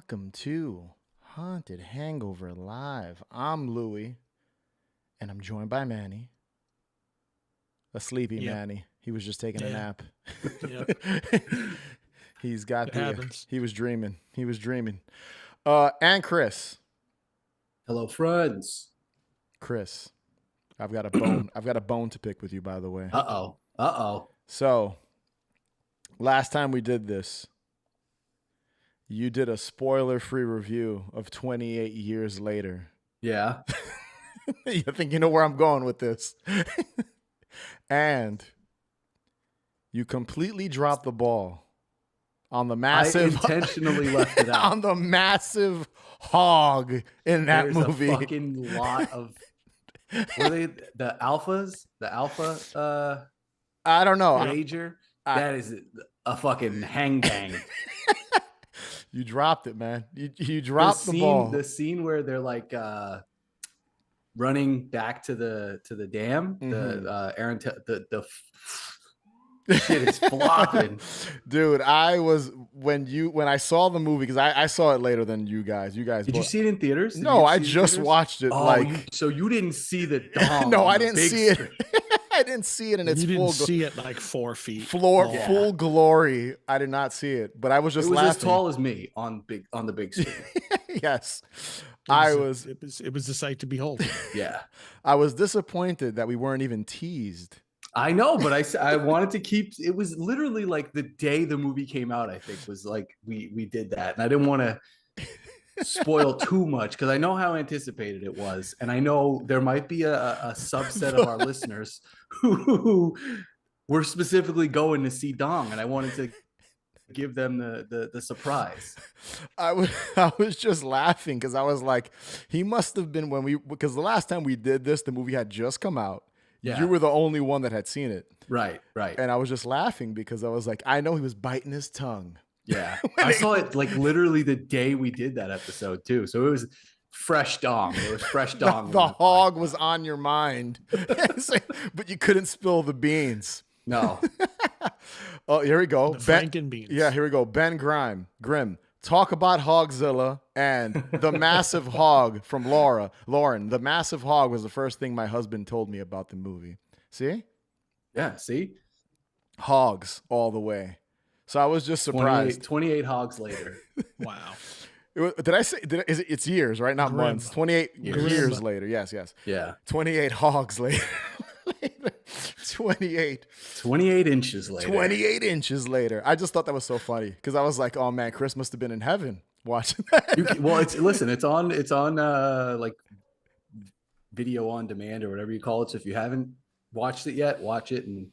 welcome to Haunted Hangover Live. I'm Louie, and I'm joined by Manny. A sleepy Manny. He was just taking a nap. Yep. He's got It happens. He was dreaming. He was dreaming. And Chris. Hello, friends. Chris, I've got a bone. I've got a bone to pick with you, by the way. Uh-oh. So, last time we did this, you did a spoiler-free review of 28 years later. Yeah. You think you know where I'm going with this. And you completely dropped the ball on the massive... I intentionally left it out. On the massive hog in that There's movie. a fucking lot of... Were they the alphas? The alpha I don't know. major? That is a fucking hang bang. You dropped it, man. You dropped the ball. The scene where they're like running back to the dam. The shit is flopping. Dude, when I saw the movie, because I saw it later than you guys. Did you see it in theaters? No, I just watched it. So you didn't see the dong. No, I didn't see it. I didn't see it in its full. You didn't see it like 4 feet. Full glory. I did not see it, but I was just laughing. As tall as me on the big screen. Yes. It was a sight to behold. Yeah. I was disappointed that we weren't even teased. I know, but I wanted to keep. It was literally like the day the movie came out. I think was like we did that, and I didn't want to spoil too much because I know how anticipated it was, and I know there might be a subset of our listeners who were specifically going to see Dong, and I wanted to give them the surprise. I was just laughing because I was like, he must have been because the last time we did this, the movie had just come out. Yeah. You were the only one that had seen it. Right. And I was just laughing because I was like, I know he was biting his tongue. Yeah. I saw it like literally the day we did that episode too. So it was fresh dong. It was fresh dong. The hog was on your mind, but you couldn't spill the beans. No. Oh, here we go. The Franken beans. Yeah, here we go. Ben Grimm. Talk about Hogzilla and the massive hog from Lauren. The massive hog was the first thing my husband told me about the movie. See? Yeah, see? Hogs all the way. So I was just surprised. 28 hogs later. Wow. Did I say it's years, right? Not Grim. months. 28 years later. Yes. Yeah. 28 hogs later. 28 inches later. 28 inches later. I just thought that was so funny because I was like, oh man, Chris must have been in heaven watching that. It's on like video on demand or whatever you call it. So if you haven't watched it yet, watch it and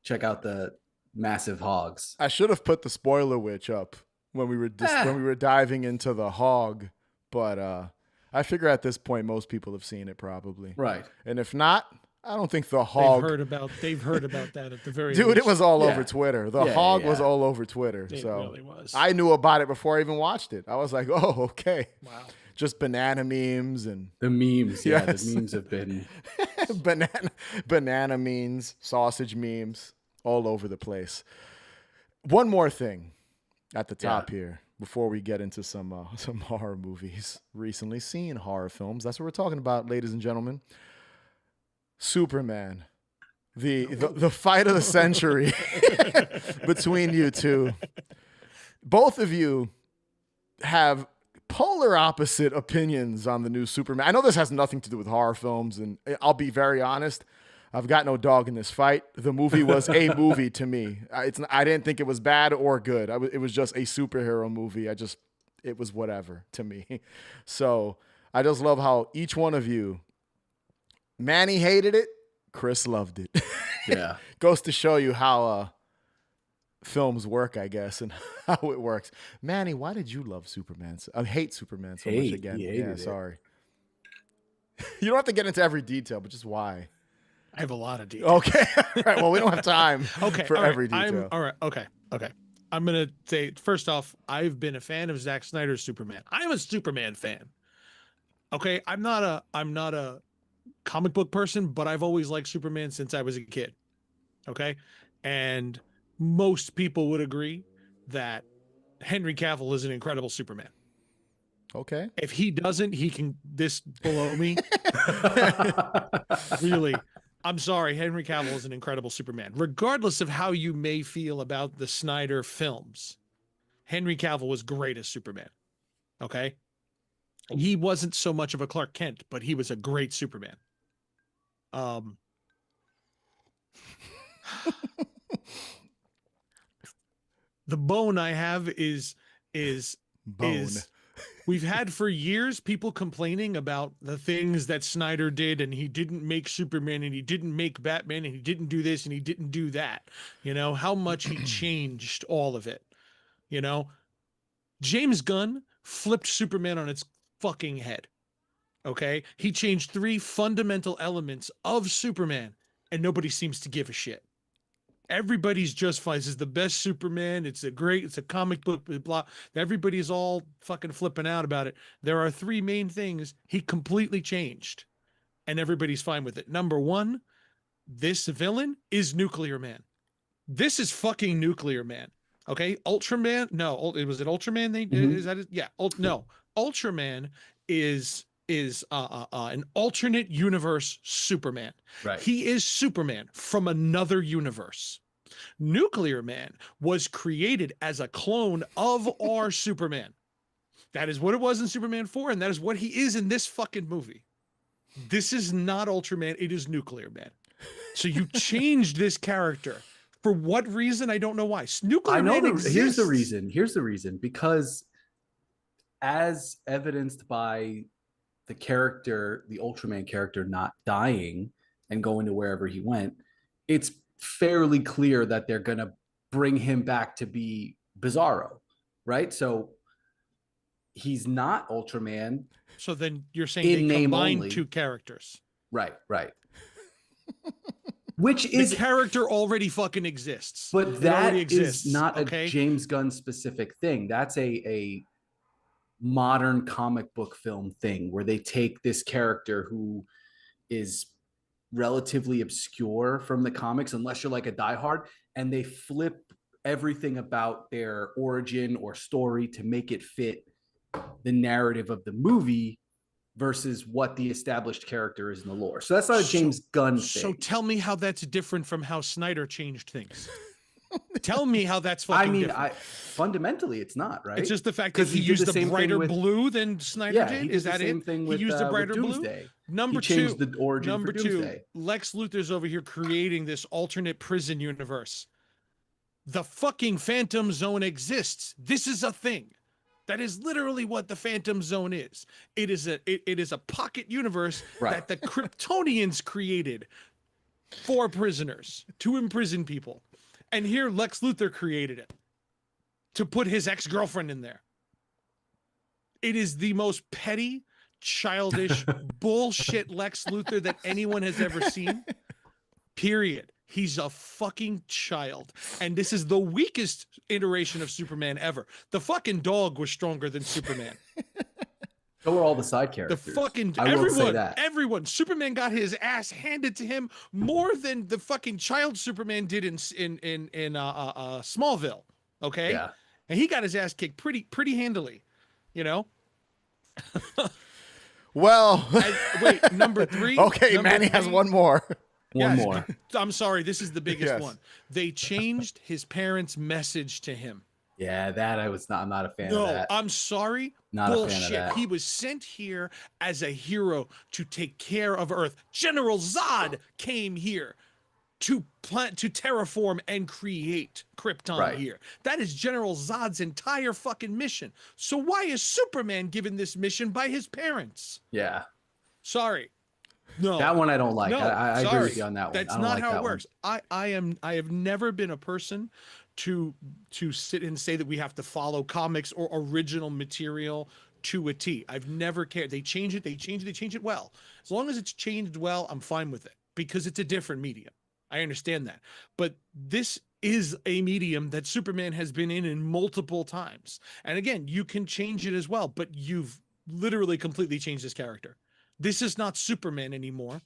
check out the massive hogs. I should have put the spoiler witch up when we were diving into the hog, but I figure at this point most people have seen it probably. Right. And if not, I don't think the hog. They've heard about that at the very Dude, least. it was all over Twitter. The hog was all over Twitter. It so really was. I knew about it before I even watched it. I was like, oh, okay. Wow. Just banana memes and the memes. Yeah, yes. The memes have been banana memes, sausage memes, all over the place. One more thing at the top here before we get into some horror movies. Recently seen horror films. That's what we're talking about, ladies and gentlemen. Superman, the fight of the century between you two. Both of you have polar opposite opinions on the new Superman. I know this has nothing to do with horror films, and I'll be very honest. I've got no dog in this fight. The movie was a movie to me. I didn't think it was bad or good. It was just a superhero movie. It was whatever to me. So I just love how each one of you, Manny hated it, Chris loved it. Yeah. Goes to show you how films work, I guess, and how it works. Manny, why did you love Superman? I hate Superman so much again. Yeah, sorry. You don't have to get into every detail, but just why. I have a lot of details. Okay. All right. Well, we don't have time for every detail. All right. Okay. I'm going to say, first off, I've been a fan of Zack Snyder's Superman. I'm a Superman fan. Okay. I'm not a comic book person, but I've always liked Superman since I was a kid. Okay. And most people would agree that Henry Cavill is an incredible Superman. Okay. If he doesn't, he can this below me. Really, I'm sorry. Henry Cavill is an incredible Superman. Regardless of how you may feel about the Snyder films, Henry Cavill was great as Superman. Okay. He wasn't so much of a Clark Kent, but he was a great Superman. The bone I have is Bone. we've had for years people complaining about the things that Snyder did, and he didn't make Superman, and he didn't make Batman, and he didn't do this, and he didn't do that. You know, how much he changed all of it. You know, James Gunn flipped Superman on its fucking head. Okay. He changed 3 fundamental elements of Superman, and nobody seems to give a shit. Everybody's just fine. This is the best Superman. It's a comic book, blah. Everybody's all fucking flipping out about it. There are 3 main things he completely changed, and everybody's fine with it. Number 1, this villain is Nuclear Man. This is fucking Nuclear Man. Okay. Ultraman. No, was it Ultraman? Is that it? Yeah. No, Ultraman is an alternate universe Superman. Right. He is Superman from another universe. Nuclear Man was created as a clone of our Superman. That is what it was in Superman 4, and that is what he is in this fucking movie. This is not Ultraman, it is Nuclear Man. So you changed this character. For what reason? I don't know why. Nuclear Man exists. Here's the reason. Here's the reason. Because as evidenced by the character, the Ultraman character, not dying and going to wherever he went, it's fairly clear that they're going to bring him back to be Bizarro, right? So he's not Ultraman. So then you're saying they combined 2 characters. Right. Which is the character already fucking exists. But that is not a James Gunn specific thing. That's a modern comic book film thing where they take this character who is relatively obscure from the comics, unless you're like a diehard, and they flip everything about their origin or story to make it fit the narrative of the movie versus what the established character is in the lore. So that's not a James Gunn thing. So tell me how that's different from how Snyder changed things. Tell me how that's fucking different. Fundamentally, it's not, right? It's just the fact that he used a brighter blue than Snyder did. Is that it? He used a brighter blue. Number 2, changed the origin for Doomsday. Lex Luthor's over here creating this alternate prison universe. The fucking Phantom Zone exists. This is a thing. That is literally what the Phantom Zone is. It is a pocket universe that the Kryptonians created for prisoners to imprison people. And here Lex Luthor created it to put his ex-girlfriend in there. It is the most petty, childish, bullshit Lex Luthor that anyone has ever seen. Period. He's a fucking child. And this is the weakest iteration of Superman ever. The fucking dog was stronger than Superman. So were all the side characters. The fucking everyone. Superman got his ass handed to him more than the fucking child Superman did in Smallville. Okay, yeah, and he got his ass kicked pretty handily. You know. Well, wait, number 3. Okay, Manny has one more. One more. I'm sorry, this is the biggest one. They changed his parents' message to him. Yeah, that I'm not a fan of that. No, I'm sorry. Not Bullshit. a fan of that. He was sent here as a hero to take care of Earth. General Zod came here to terraform and create Krypton here. That is General Zod's entire fucking mission. So why is Superman given this mission by his parents? Yeah. Sorry. No. That one I don't like. No, I agree with you on that one. That's not how it works. I have never been a person to sit and say that we have to follow comics or original material to a T. I've never cared. They change it well. As long as it's changed well, I'm fine with it because it's a different medium. I understand that. But this is a medium that Superman has been in multiple times. And again, you can change it as well, but you've literally completely changed this character. This is not Superman anymore.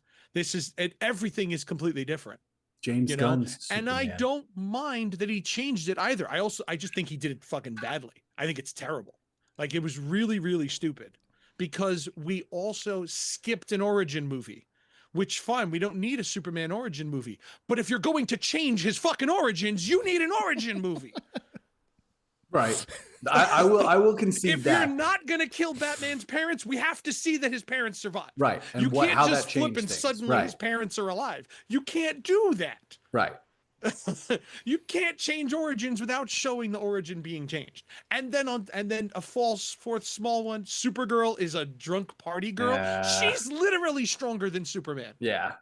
Everything is completely different. James Gunn's Superman. And I don't mind that he changed it either. I just think he did it fucking badly. I think it's terrible. Like, it was really, really stupid because we also skipped an origin movie, which fine, we don't need a Superman origin movie. But if you're going to change his fucking origins, you need an origin movie. Right. I will concede If that. you're not going to kill Batman's parents, we have to see that his parents survived. Right. And you can't how just that flip changed and things. suddenly Right. his parents are alive. You can't do that. Right. You can't change origins without showing the origin being changed. And then a false fourth small one, Supergirl is a drunk party girl. She's literally stronger than Superman. Yeah.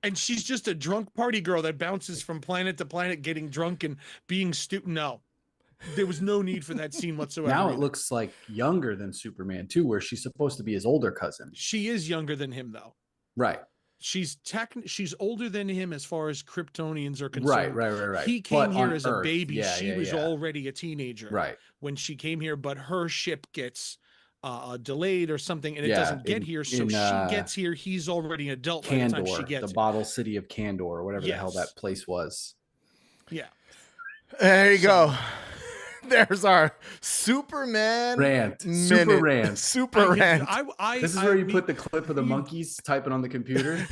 And she's just a drunk party girl that bounces from planet to planet getting drunk and being stupid. No. There was no need for that scene whatsoever. Now either. it looks like younger than Superman too, where she's supposed to be his older cousin. She is younger than him though. Right. She's older than him as far as Kryptonians are concerned. Right. He came But here on as Earth, a baby. yeah, She was already a teenager right when she came here, but her ship gets delayed or something, and it doesn't get here. So she gets here. He's already an adult by the time she Kandor, gets the bottle city of Kandor, or whatever the hell Yes. that place was. Yeah. There you go. There's our Superman Rant. minute. Super rant. Super rant. This is where you put the clip of the monkeys typing on the computer.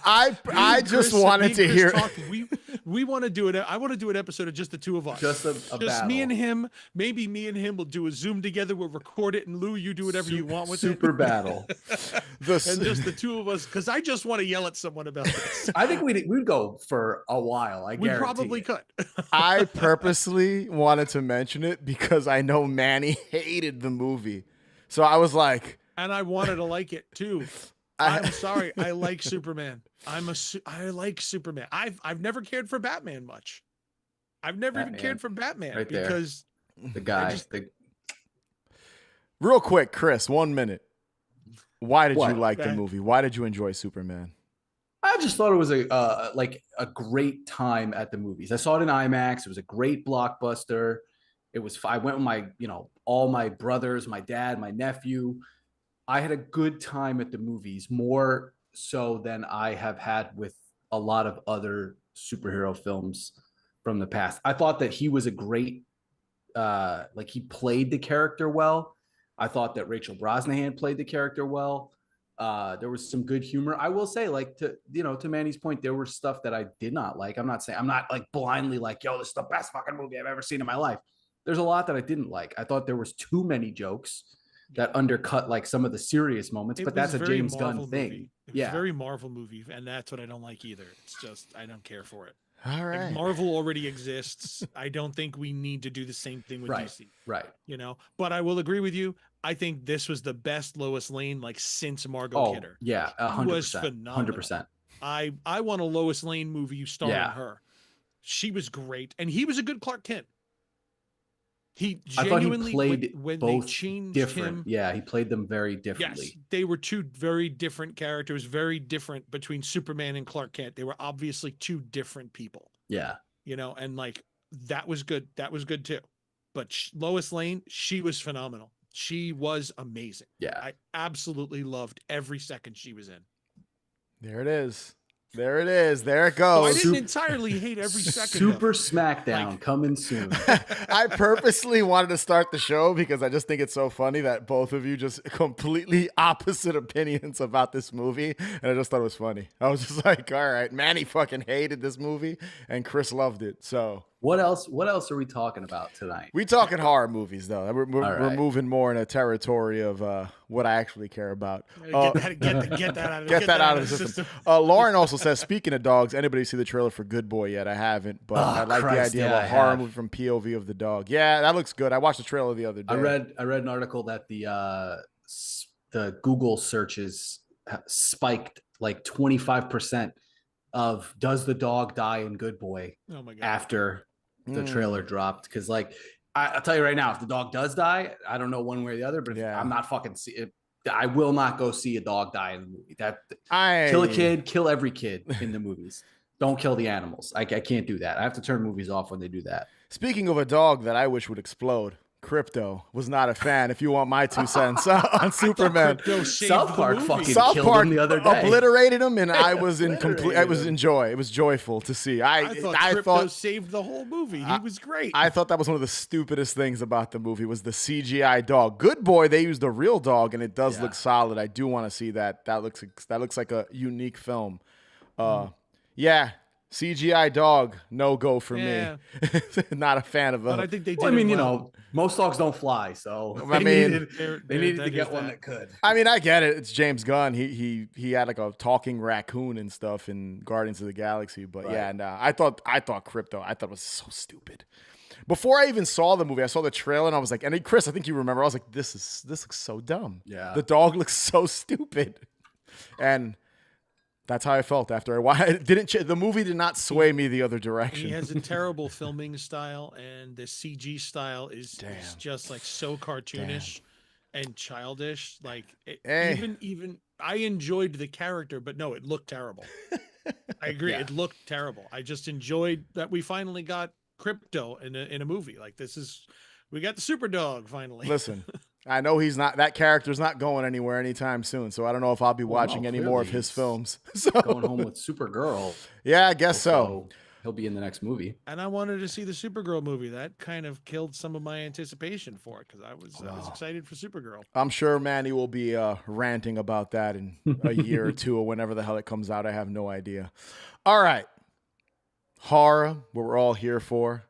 I just wanted to hear. We want to do it. I want to do an episode of just the two of us. Just a battle. me and him. Maybe me and him will do a Zoom together. We'll record it, and Lou, you do whatever you want with super it. battle. And just the two of us, because I just want to yell at someone about this. I think we'd go for a while. We probably could. I purposely wanted to mention it because I know Manny hated the movie. So I was like, and I wanted to like it too. I'm sorry. I like Superman. I like Superman. I've never cared for Batman much. I've never even cared for Batman right there. because The guy. real quick, Chris, 1 minute. Why did What? you like the movie? Why did you enjoy Superman? I just thought it was a great time at the movies. I saw it in IMAX. It was a great blockbuster. It was. I went with my, all my brothers, my dad, my nephew. I had a good time at the movies, more so than I have had with a lot of other superhero films from the past. I thought that he was a great, he played the character well. I thought that Rachel Brosnahan played the character well. There was some good humor. I will say, to Manny's point, there was stuff that I did not like. I'm not like blindly like, yo, this is the best fucking movie I've ever seen in my life. There's a lot that I didn't like. I thought there was too many jokes that undercut like some of the serious moments, but that's a James Gunn thing. It's a very Marvel movie, and that's what I don't like either. It's just, I don't care for it. All right. Like, Marvel already exists. I don't think we need to do the same thing with DC. Right. But I will agree with you. I think this was the best Lois Lane since Margot Kidder. Yeah, 100%. Was phenomenal. 100%. I want a Lois Lane movie starring her. She was great, and he was a good Clark Kent. He genuinely played when both they changed different. him. Yeah, he played them very differently. Yes, they were two very different characters, very different between Superman and Clark Kent. They were obviously two different people. Yeah. And that was good. That was good too. But Lois Lane, she was phenomenal. She was amazing. Yeah. I absolutely loved every second she was in. There it is. There it is. There it goes. I didn't entirely hate every second. Super SmackDown coming soon. I purposely wanted to start the show because I just think it's so funny that both of you just completely opposite opinions about this movie. And I just thought it was funny. I was just like, all right, Manny fucking hated this movie and Chris loved it. So what else are we talking about tonight? We talking horror movies though. We're right. moving more in a territory of what I actually care about. Get that out of the system. Lauren also says, speaking of dogs, anybody see the trailer for Good Boy yet? I haven't, but I like the idea of a horror movie from POV of the dog. Yeah, that looks good. I watched the trailer the other day. I read an article that the Google searches spiked like 25% of does the dog die in Good Boy after the trailer dropped, because I'll tell you right now, if the dog does die, I don't know one way or the other, but I'm not fucking see it. I will not go see a dog die in the movie. Kill a kid, kill every kid in the movies. Don't kill the animals. I can't do that. I have to turn movies off when they do that. Speaking of a dog that I wish would explode, Crypto was not a fan. If you want my 2 cents on Superman, Crypto saved South the Park movie. fucking South killed Park him the other day. obliterated him, and I was in complete. It was Obliterated him. enjoy. It was joyful to see. I thought saved the whole movie. He was great. I thought that was one of the stupidest things about the movie was the CGI dog. Good boy, they used a real dog, and it does look solid. I do want to see that. That looks like a unique film. Yeah, CGI dog, no go for me. Not a fan of it. But I think they did. Well, I mean, it you well. know, most dogs don't fly, so I mean, they needed to get one that could. I mean, I get it. It's James Gunn. He had like a talking raccoon and stuff in Guardians of the Galaxy. But yeah, and I thought Crypto. I thought it was so stupid. Before I even saw the movie, I saw the trailer and I was like, and Chris, I think you remember, I was like, this looks so dumb. Yeah, the dog looks so stupid, and that's how I felt after I watched. The movie did not sway me the other direction. He has a terrible filming style, and the CG style is just like so cartoonish and childish. Like even I enjoyed the character, but no, it looked terrible. I agree, it looked terrible. I just enjoyed that we finally got Crypto in a movie. Like we got the super dog finally. Listen, I know that character's not going anywhere anytime soon, so I don't know if I'll be watching any more of his films. So going home with Supergirl. Yeah, I guess so. He'll be in the next movie. And I wanted to see the Supergirl movie. That kind of killed some of my anticipation for it because I was excited for Supergirl. I'm sure Manny will be ranting about that in a year or two or whenever the hell it comes out. I have no idea. All right. Horror, what we're all here for.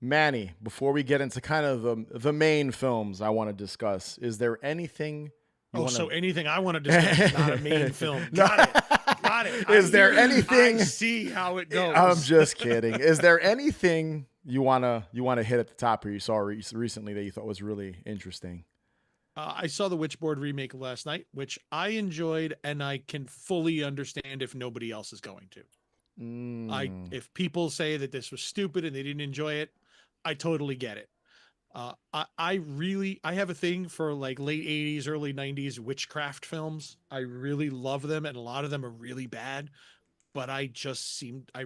Manny, before we get into kind of the main films I want to discuss, is there anything so anything I want to discuss is not a main film. Got it. Is there anything? I see how it goes. I'm just kidding. Is there anything you wanna hit at the top here you saw recently that you thought was really interesting? I saw the Witchboard remake last night, which I enjoyed, and I can fully understand if nobody else is going to. If people say that this was stupid and they didn't enjoy it, I totally get it. I have a thing for like late 80s, early 90s witchcraft films. I really love them, and a lot of them are really bad, but I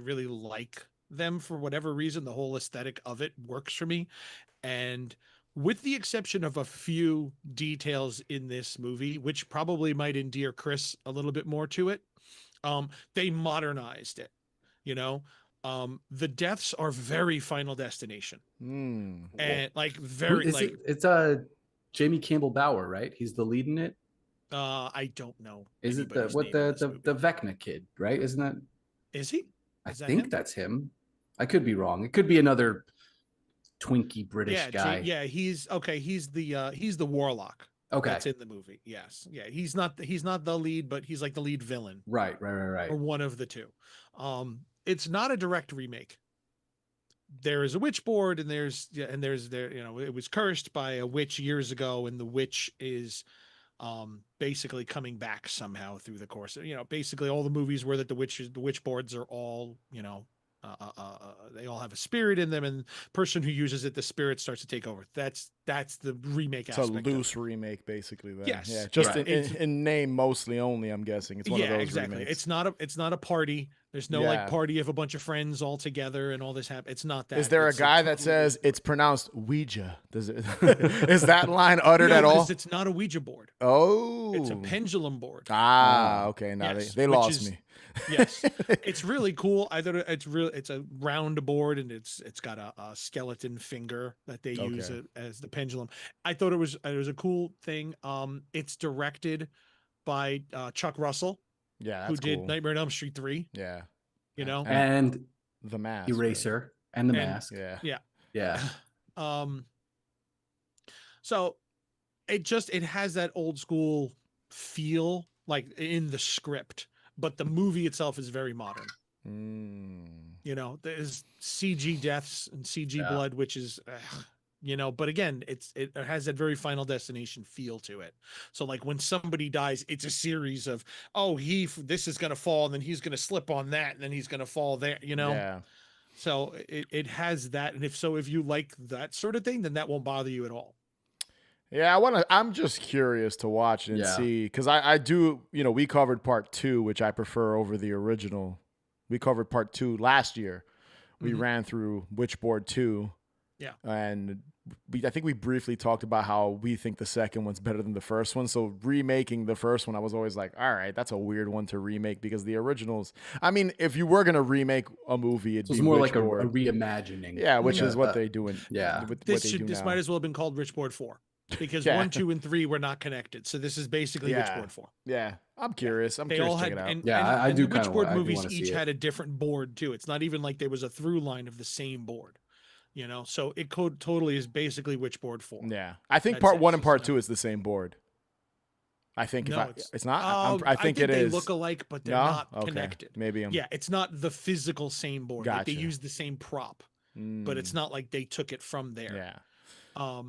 really like them for whatever reason. The whole aesthetic of it works for me. And with the exception of a few details in this movie, which probably might endear Chris a little bit more to it, they modernized it, you know? The deaths are very Final Destination, and like very it's Jamie Campbell Bower, right? He's the lead in it. I don't know. Is it the Vecna kid, right? Isn't that? Is he? I think that's him. I could be wrong. It could be another twinky British guy. He's okay. He's the warlock. Okay, that's in the movie. Yes, yeah. He's not the lead, but he's like the lead villain. Right. Or one of the two. It's not a direct remake. There is a witch board, and there's it was cursed by a witch years ago, and the witch is basically coming back somehow through the course. Basically all the movies where that the witch boards are all, they all have a spirit in them, and the person who uses it, the spirit starts to take over. That's the remake aspect. It's a loose remake, basically. Then. Yes, yeah, just in name mostly only. I'm guessing it's one of those exactly. remakes. It's not a party. There's no like party of a bunch of friends all together and all this happen. It's not that. Is there a guy that says it's pronounced Ouija? Does it? Is that line uttered at all? It's not a Ouija board. Oh, it's a pendulum board. Okay. Now they lost me. Yes, it's really cool. I thought it's a round board, and it's got a skeleton finger that they use as the pendulum. I thought it was a cool thing. It's directed by Chuck Russell. Yeah, who did Nightmare on Elm Street 3. Yeah. And The Mask. Eraser and The Mask. Yeah. So it has that old school feel like in the script, but the movie itself is very modern. There's CG deaths and CG blood, which is but again, it has that very Final Destination feel to it. So like when somebody dies, it's a series of, this is going to fall, and then he's going to slip on that, and then he's going to fall there, Yeah. So it has that. And if you like that sort of thing, then that won't bother you at all. Yeah, I'm just curious to watch and see, because I do, we covered part 2, which I prefer over the original. We covered part 2 last year. We ran through Witchboard 2. Yeah. And I think we briefly talked about how we think the second one's better than the first one. So remaking the first one, I was always like, all right, that's a weird one to remake because the originals. I mean, if you were gonna remake a movie, it'd So be it's more like a Witchboard. reimagining. Yeah, which Like is what they do. yeah. What This they do this now. might as well have been called Richboard 4 because Yeah. 1, 2, and 3 were not connected. So this is basically Yeah. Witchboard 4. Yeah, I'm curious. I'm They curious all to check had, it out. and, Yeah, and, I and do the kinda Witchboard I do movies wanna see each it. had a different board too. It's not even like there was a through line of the same board, you know. So it totally is basically Witchboard 4. Yeah, I think That's part it. 1 It's and just part not- 2 is the same board. I think No, it's not. I think it they is. look alike, but they're No? not Okay. connected. Maybe I'm. Yeah, it's not the physical same board. Like they Gotcha. use the same prop, but it's not like they took it from there. Yeah.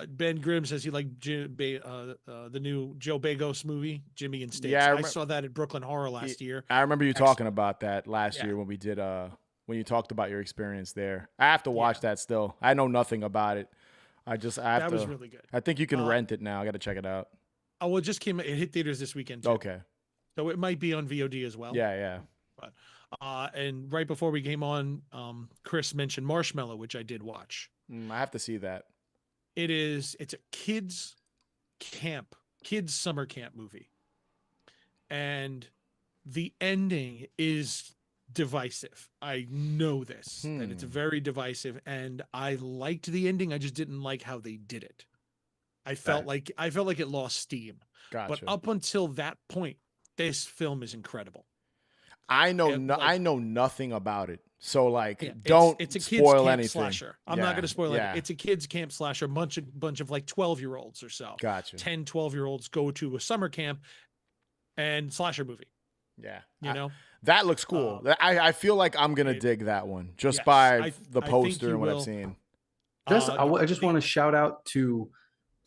Ben Grimm says he liked the new Joe Bagos movie, Jimmy and Steaks. Yeah, I saw that at Brooklyn Horror last year. I remember you talking about that last Yeah. year when we did when you talked about your experience there. I have to watch that still. I know nothing about it. I have That to. was really good. I think you can rent it now. I got to check it out. Oh, well, it just came. It hit theaters this weekend. Too. Okay. So it might be on VOD as well. Yeah. But and right before we came on, Chris mentioned Marshmallow, which I did watch. I have to see that. It's a kids summer camp movie. And the ending is divisive. I know this, and it's very divisive, and I liked the ending. I just didn't like how they did it. I felt like it lost steam. Gotcha. But up until that point, this film is incredible. I know nothing about it. So don't it's a kids spoil camp anything. slasher. I'm not going to spoil it. It's a kids camp slasher. Bunch of like 12-year-olds or so. Gotcha. 10, 12-year-olds go to a summer camp and slasher movie. Yeah. You know? That looks cool. I feel like I'm going to dig that one just yes, by the I think poster you and what will. I've seen. I just want to shout out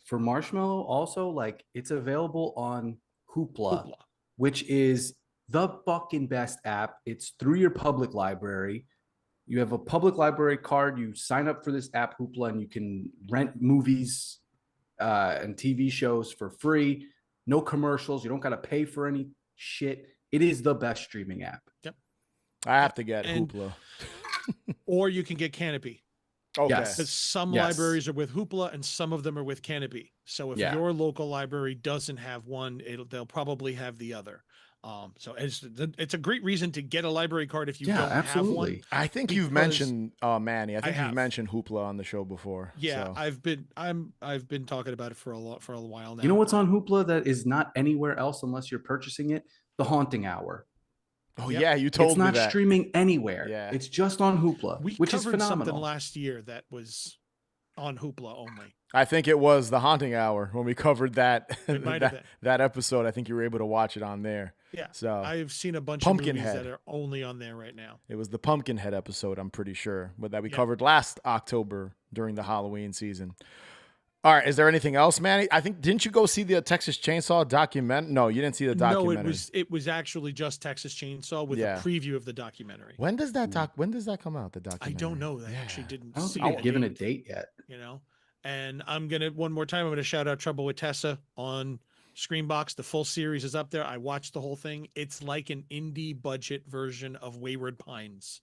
for Marshmallow also, like it's available on Hoopla, which is the fucking best app. It's through your public library. You have a public library card. You sign up for this app, Hoopla, and you can rent movies and TV shows for free. No commercials. You don't got to pay for any shit. It is the best streaming app. Yep. I have to get Hoopla. Or you can get Canopy. Okay. Yes. Because some libraries are with Hoopla and some of them are with Canopy. So if your local library doesn't have one, they'll probably have the other. So it's a great reason to get a library card if you don't have one. I think you've mentioned Manny. I think you've have. mentioned Hoopla on the show before. Yeah, so. I've been talking about it for a while now. You know what's on Hoopla that is not anywhere else unless you're purchasing it? The Haunting Hour. Oh yeah, you told me that. It's not streaming anywhere. Yeah. It's just on Hoopla, which is covered phenomenal. something last year that was on Hoopla only. I think it was the Haunting Hour when we covered that that, that episode. I think you were able to watch it on there. Yeah. So I've seen a bunch of Pumpkinhead. movies that are only on there right now. It was the Pumpkinhead episode, I'm pretty sure, but that we covered last October during the Halloween season. All right, is there anything else, Manny? I think didn't you go see the Texas Chainsaw document? No, you didn't see the documentary. No, it was actually just Texas Chainsaw with a preview of the documentary. When does that come out? The documentary. I don't know. They actually didn't. I don't see think they've given a date yet. You know, and I'm gonna one more time. I'm gonna shout out Trouble with Tessa on Screenbox. The full series is up there. I watched the whole thing. It's like an indie budget version of Wayward Pines.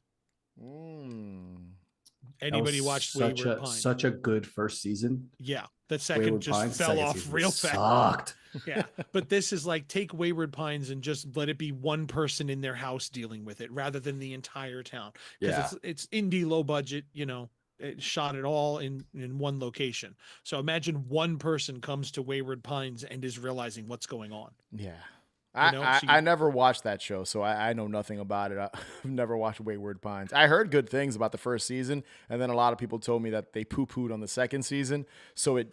Anybody watched Wayward Pines? Such a good first season. Yeah, the second Wayward just Pines, fell off real fast. Sucked. Yeah, but this is like take Wayward Pines and just let it be one person in their house dealing with it rather than the entire town. Because it's indie, low budget. You know, it shot it all in one location. So imagine one person comes to Wayward Pines and is realizing what's going on. Yeah. You know, I never watched that show, so I know nothing about it. I've never watched Wayward Pines. I heard good things about the first season, and then a lot of people told me that they poo-pooed on the second season, so it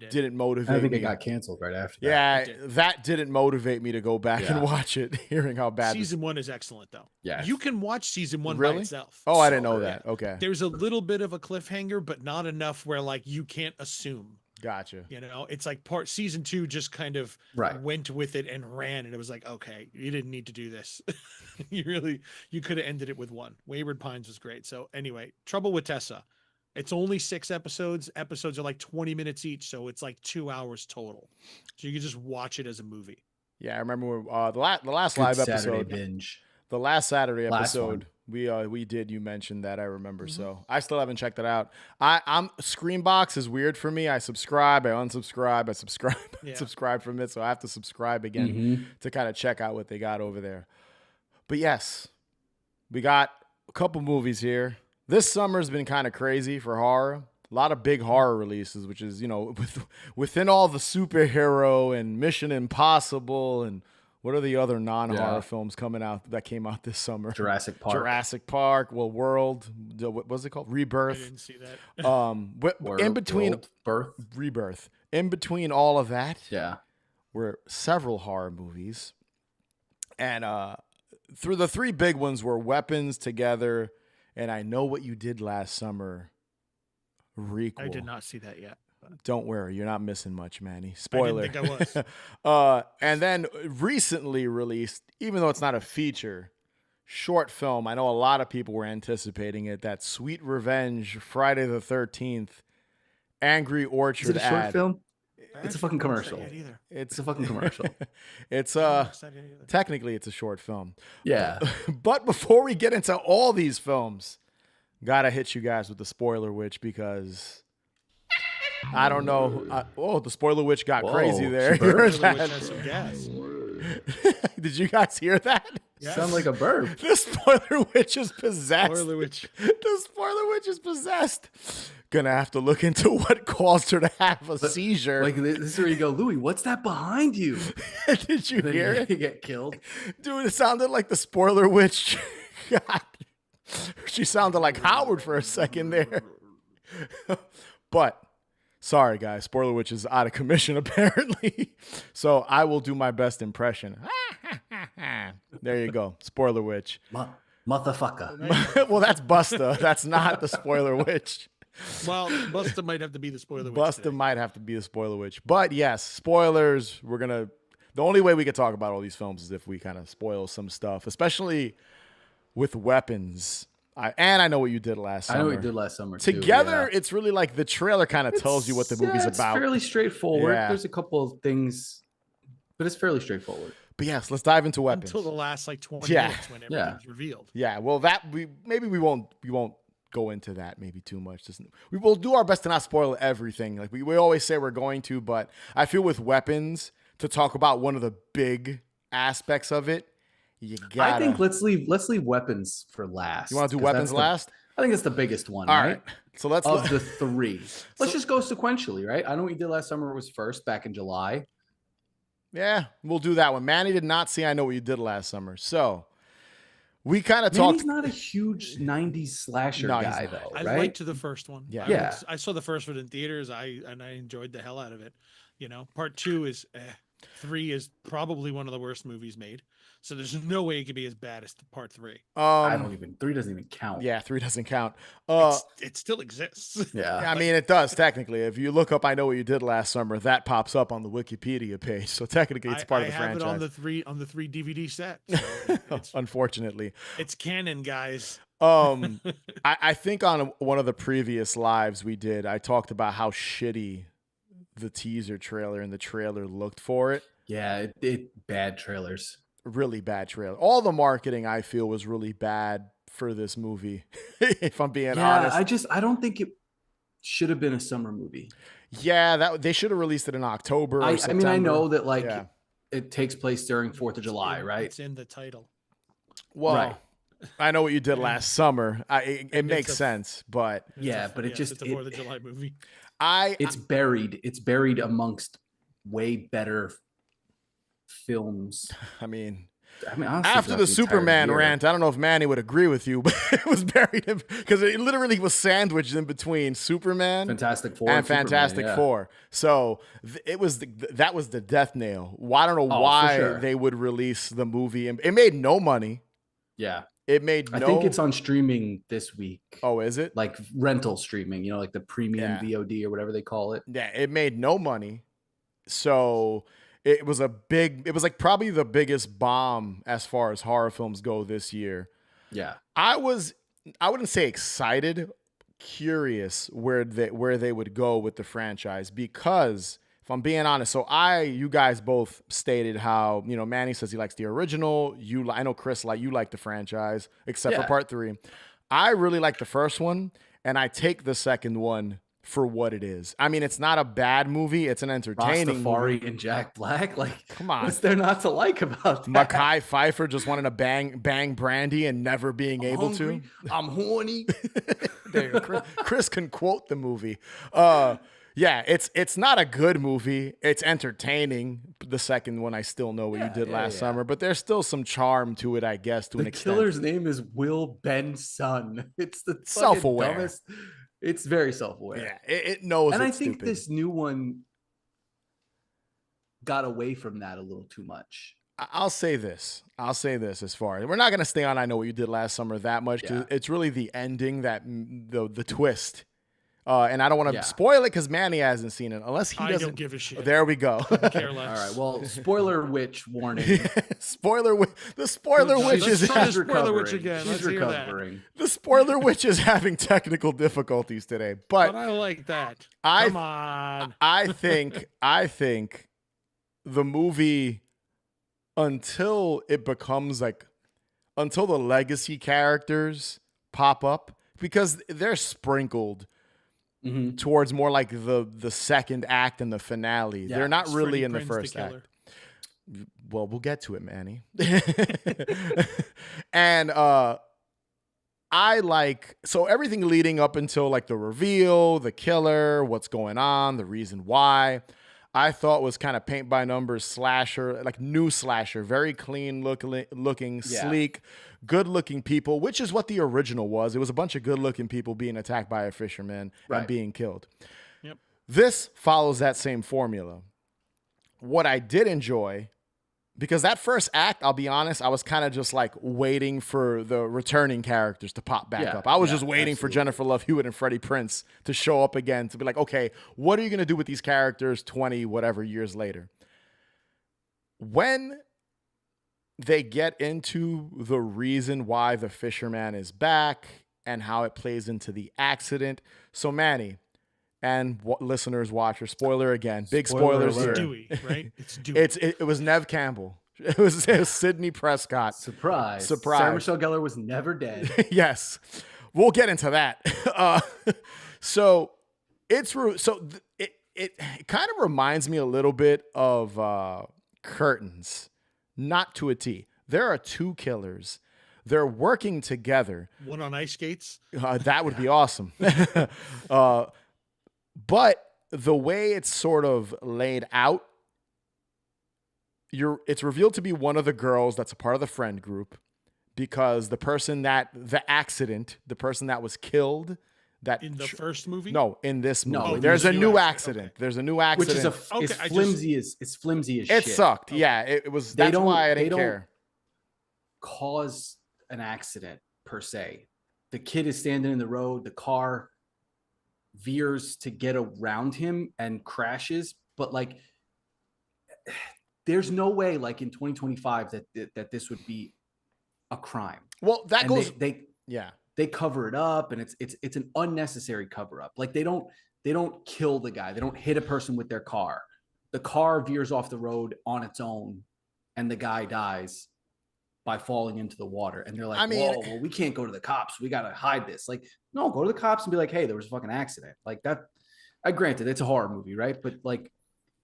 didn't motivate me. I think it got canceled right after that. Yeah, that didn't motivate me to go back and watch it, hearing how bad Season 1 is excellent, though. Yeah. You can watch season 1 Really? by itself. Oh, I didn't know that. Okay. There's a little bit of a cliffhanger, but not enough where, like, you can't assume. Gotcha. You know, it's like season 2 just kind of went with it and ran, and it was like, okay, you didn't need to do this. you could have ended it with 1. Wayward Pines was great. So anyway, Trouble with Tessa. It's only 6 episodes. Episodes are like 20 minutes each, so it's like 2 hours total. So you can just watch it as a movie. Yeah, I remember the last Good live Saturday episode. binge. The last Saturday episode We did. You mentioned that. I remember. So I still haven't checked it out. I'm Screenbox is weird for me. I subscribe, I unsubscribe, I subscribe, Yeah. subscribe from it. So I have to subscribe again Mhm. to kind of check out what they got over there. But yes, we got a couple movies here. This summer's been kind of crazy for horror. A lot of big horror releases, which is, within all the superhero and Mission Impossible and what are the other non-horror films that came out this summer? Jurassic Park. Jurassic Park, World, what was it called? I Rebirth. didn't see that. In between Birth. Rebirth, in between all of that, Yeah. were several horror movies, and through the three big ones were Weapons, Together, and I Know What You Did Last Summer. Requel. I did not see that yet. Don't worry, you're not missing much, Manny. Spoiler. I didn't think I was. And then recently released, even though it's not a feature, short film. I know a lot of people were anticipating it. That Sweet Revenge, Friday the 13th, Angry Orchard Is it a short ad. film? I It's a actually fucking haven't watched that commercial. yet either. It's a fucking commercial. It's I haven't watched that yet either. technically it's a short film. Yeah. But before we get into all these films, gotta hit you guys with the spoiler witch because I don't know. The spoiler witch got Whoa, crazy there. she You heard Spoiler Witch that? has some gas. Did you guys hear that? Yes. Sound like a burp. The spoiler witch is possessed. Spoiler Witch. The spoiler witch is possessed. Gonna have to look into what caused her to have a seizure. Like this is where you go, Louis, what's that behind you? Did you Then hear it? you get killed. Dude, it sounded like the spoiler witch. God. She sounded like Howard for a second there. But sorry, guys. Spoiler witch is out of commission, apparently. So I will do my best impression. There you go. Spoiler witch. Motherfucker. Well, that's Busta. That's not the spoiler witch. Well, Busta might have to be the spoiler witch. Busta today. might have to be the spoiler witch. But yes, spoilers. The only way we could talk about all these films is if we kind of spoil some stuff, especially with Weapons. I Know What You Did Last Summer. I know what you did last summer. Too, Together, yeah. it's really like the trailer kind of tells you what the movie's it's about. fairly straightforward. Yeah. There's a couple of things, but it's fairly straightforward. But yes, let's dive into Weapons. Until the last 20 Yeah. minutes when everything's revealed. Yeah, well, we won't go into that maybe too much. We will do our best to not spoil everything. Like we always say we're going to, but I feel with Weapons, to talk about one of the big aspects of it, you gotta. I think let's leave Weapons for last. You want to do 'cause Weapons that's last? I think it's the biggest one. All right? right. So let's Of the three. Let's just go sequentially, right? I Know What You Did Last Summer was first back in July. Yeah, we'll do that one. Manny did not see I Know What You Did Last Summer. So we kind of talked. He's not a huge 90s slasher No, he's guy, not. though, I right? liked the first one. Yeah. Yeah. I saw the first one in theaters. I enjoyed the hell out of it. Part 2 is 3 is probably one of the worst movies made. So there's no way it could be as bad as part 3. Three doesn't even count. Yeah, 3 doesn't count. It still exists. Yeah. I mean, it does technically. If you look up I Know What You Did Last Summer, that pops up on the Wikipedia page. So technically, it's part of the I have franchise. it on the three DVD set. So Unfortunately. it's canon, guys. I think on one of the previous lives we did, I talked about how shitty the teaser trailer and the trailer looked for it. Yeah, it bad trailers. Really bad trailer. All the marketing I feel was really bad for this movie, if I'm being honest. I don't think it should have been a summer movie. Yeah, they should have released it in October. Or I mean, I September. know that Yeah. it takes place during 4th of July, right? It's in the title. Well, Right. I Know What You Did Last Summer. It And makes it's a- sense, but Yeah, but it's a 4th of July movie. It's buried amongst way better films. I mean, honestly, after throughout the entire Superman year. rant, I don't know if Manny would agree with you, but it was buried because it literally was sandwiched in between Superman Fantastic Four and Superman, Fantastic yeah. Four. So it was that was the death nail. Well, I don't know Oh, for why sure. they would release the movie. It made no money. Yeah, It made I no. think it's on streaming this week. Oh, is it? Like rental streaming, like the premium Yeah. VOD or whatever they call it. Yeah, it made no money. So it was like probably the biggest bomb as far as horror films go this year. Yeah. I wouldn't say excited, curious where they would go with the franchise because if I'm being honest, so you guys both stated how, Manny says he likes the original. I know Chris, you like the franchise, except for Yeah. part 3. I really like the first one, and I take the second one for what it is. I mean, it's not a bad movie. It's an entertaining Rastafari movie. and Jack Black. Like, come on. What's there not to like about that? Mekhi Phifer just wanting to bang Brandy and never being I'm able hungry, to. I'm horny. There, Chris can quote the movie. Yeah, it's not a good movie. It's entertaining. The second one, I still know what you did last summer, but there's still some charm to it, I guess, to an extent. The killer's name is Will Benson. It's the Self-aware. dumbest. It's very self-aware. Yeah, it knows. And I it's think stupid. this new one got away from that a little too much. I'll say this as far as we're not going to stay on I Know What You Did Last Summer that much, because it's really the ending, that the twist. And I don't want to spoil it because Manny hasn't seen it unless he doesn't. I don't give a shit. There we go. Care less. All right. Well, spoiler witch warning. The spoiler witch is She's Spoiler recovering. witch again. Let's She's hear that. recovering. the spoiler witch is having technical difficulties today. But I like that. Come on. I think the movie, until the legacy characters pop up, because they're sprinkled towards more like the second act and the finale. Yeah, they're not really Freddie in the Prinze, first the act. killer. Well, we'll get to it, Manny. And so everything leading up until like the reveal, the killer, what's going on, the reason why, I thought was kind of paint by numbers slasher, like new slasher, very clean looking, sleek, good looking people, which is what the original was. It was a bunch of good looking people being attacked by a fisherman and being killed. Yep. This follows that same formula. What I did enjoy, because that first act, I'll be honest, I was kind of just like waiting for the returning characters to pop back up. I was just waiting for Jennifer Love Hewitt and Freddie Prinze to show up again, to be like, okay, what are you going to do with these characters 20 whatever years later? When they get into the reason why the fisherman is back and how it plays into the accident. So Manny and listeners, watchers, spoiler again, big spoilers here. It's Dewey, right? It's Dewey. It was Nev Campbell. It was Sidney Prescott. Surprise. Surprise. Sarah Michelle Gellar was never dead. Yes. We'll get into that. So it kind of reminds me a little bit of Curtains. Not to a T. There are two killers. They're working together. One on ice skates. That would be awesome. But the way it's sort of laid out, it's revealed to be one of the girls that's a part of the friend group, because the person that was killed, in the first movie? No, in this movie. No, there's a new accident. accident. Okay. There's a new accident. Which is flimsy as it shit. sucked. Okay. Yeah, it was. That's why I didn't care. Cause an accident per se. The kid is standing in the road. The car veers to get around him and crashes. But like, there's no way, like in 2025, that this would be a crime. Well, that goes. They cover it up, and it's an unnecessary cover up. Like they don't kill the guy. They don't hit a person with their car. The car veers off the road on its own, and the guy dies by falling into the water. And they're like, whoa, well, we can't go to the cops. We got to hide this. Like, no, go to the cops and be like, hey, there was a fucking accident. Like that. I granted it's a horror movie, right? But like,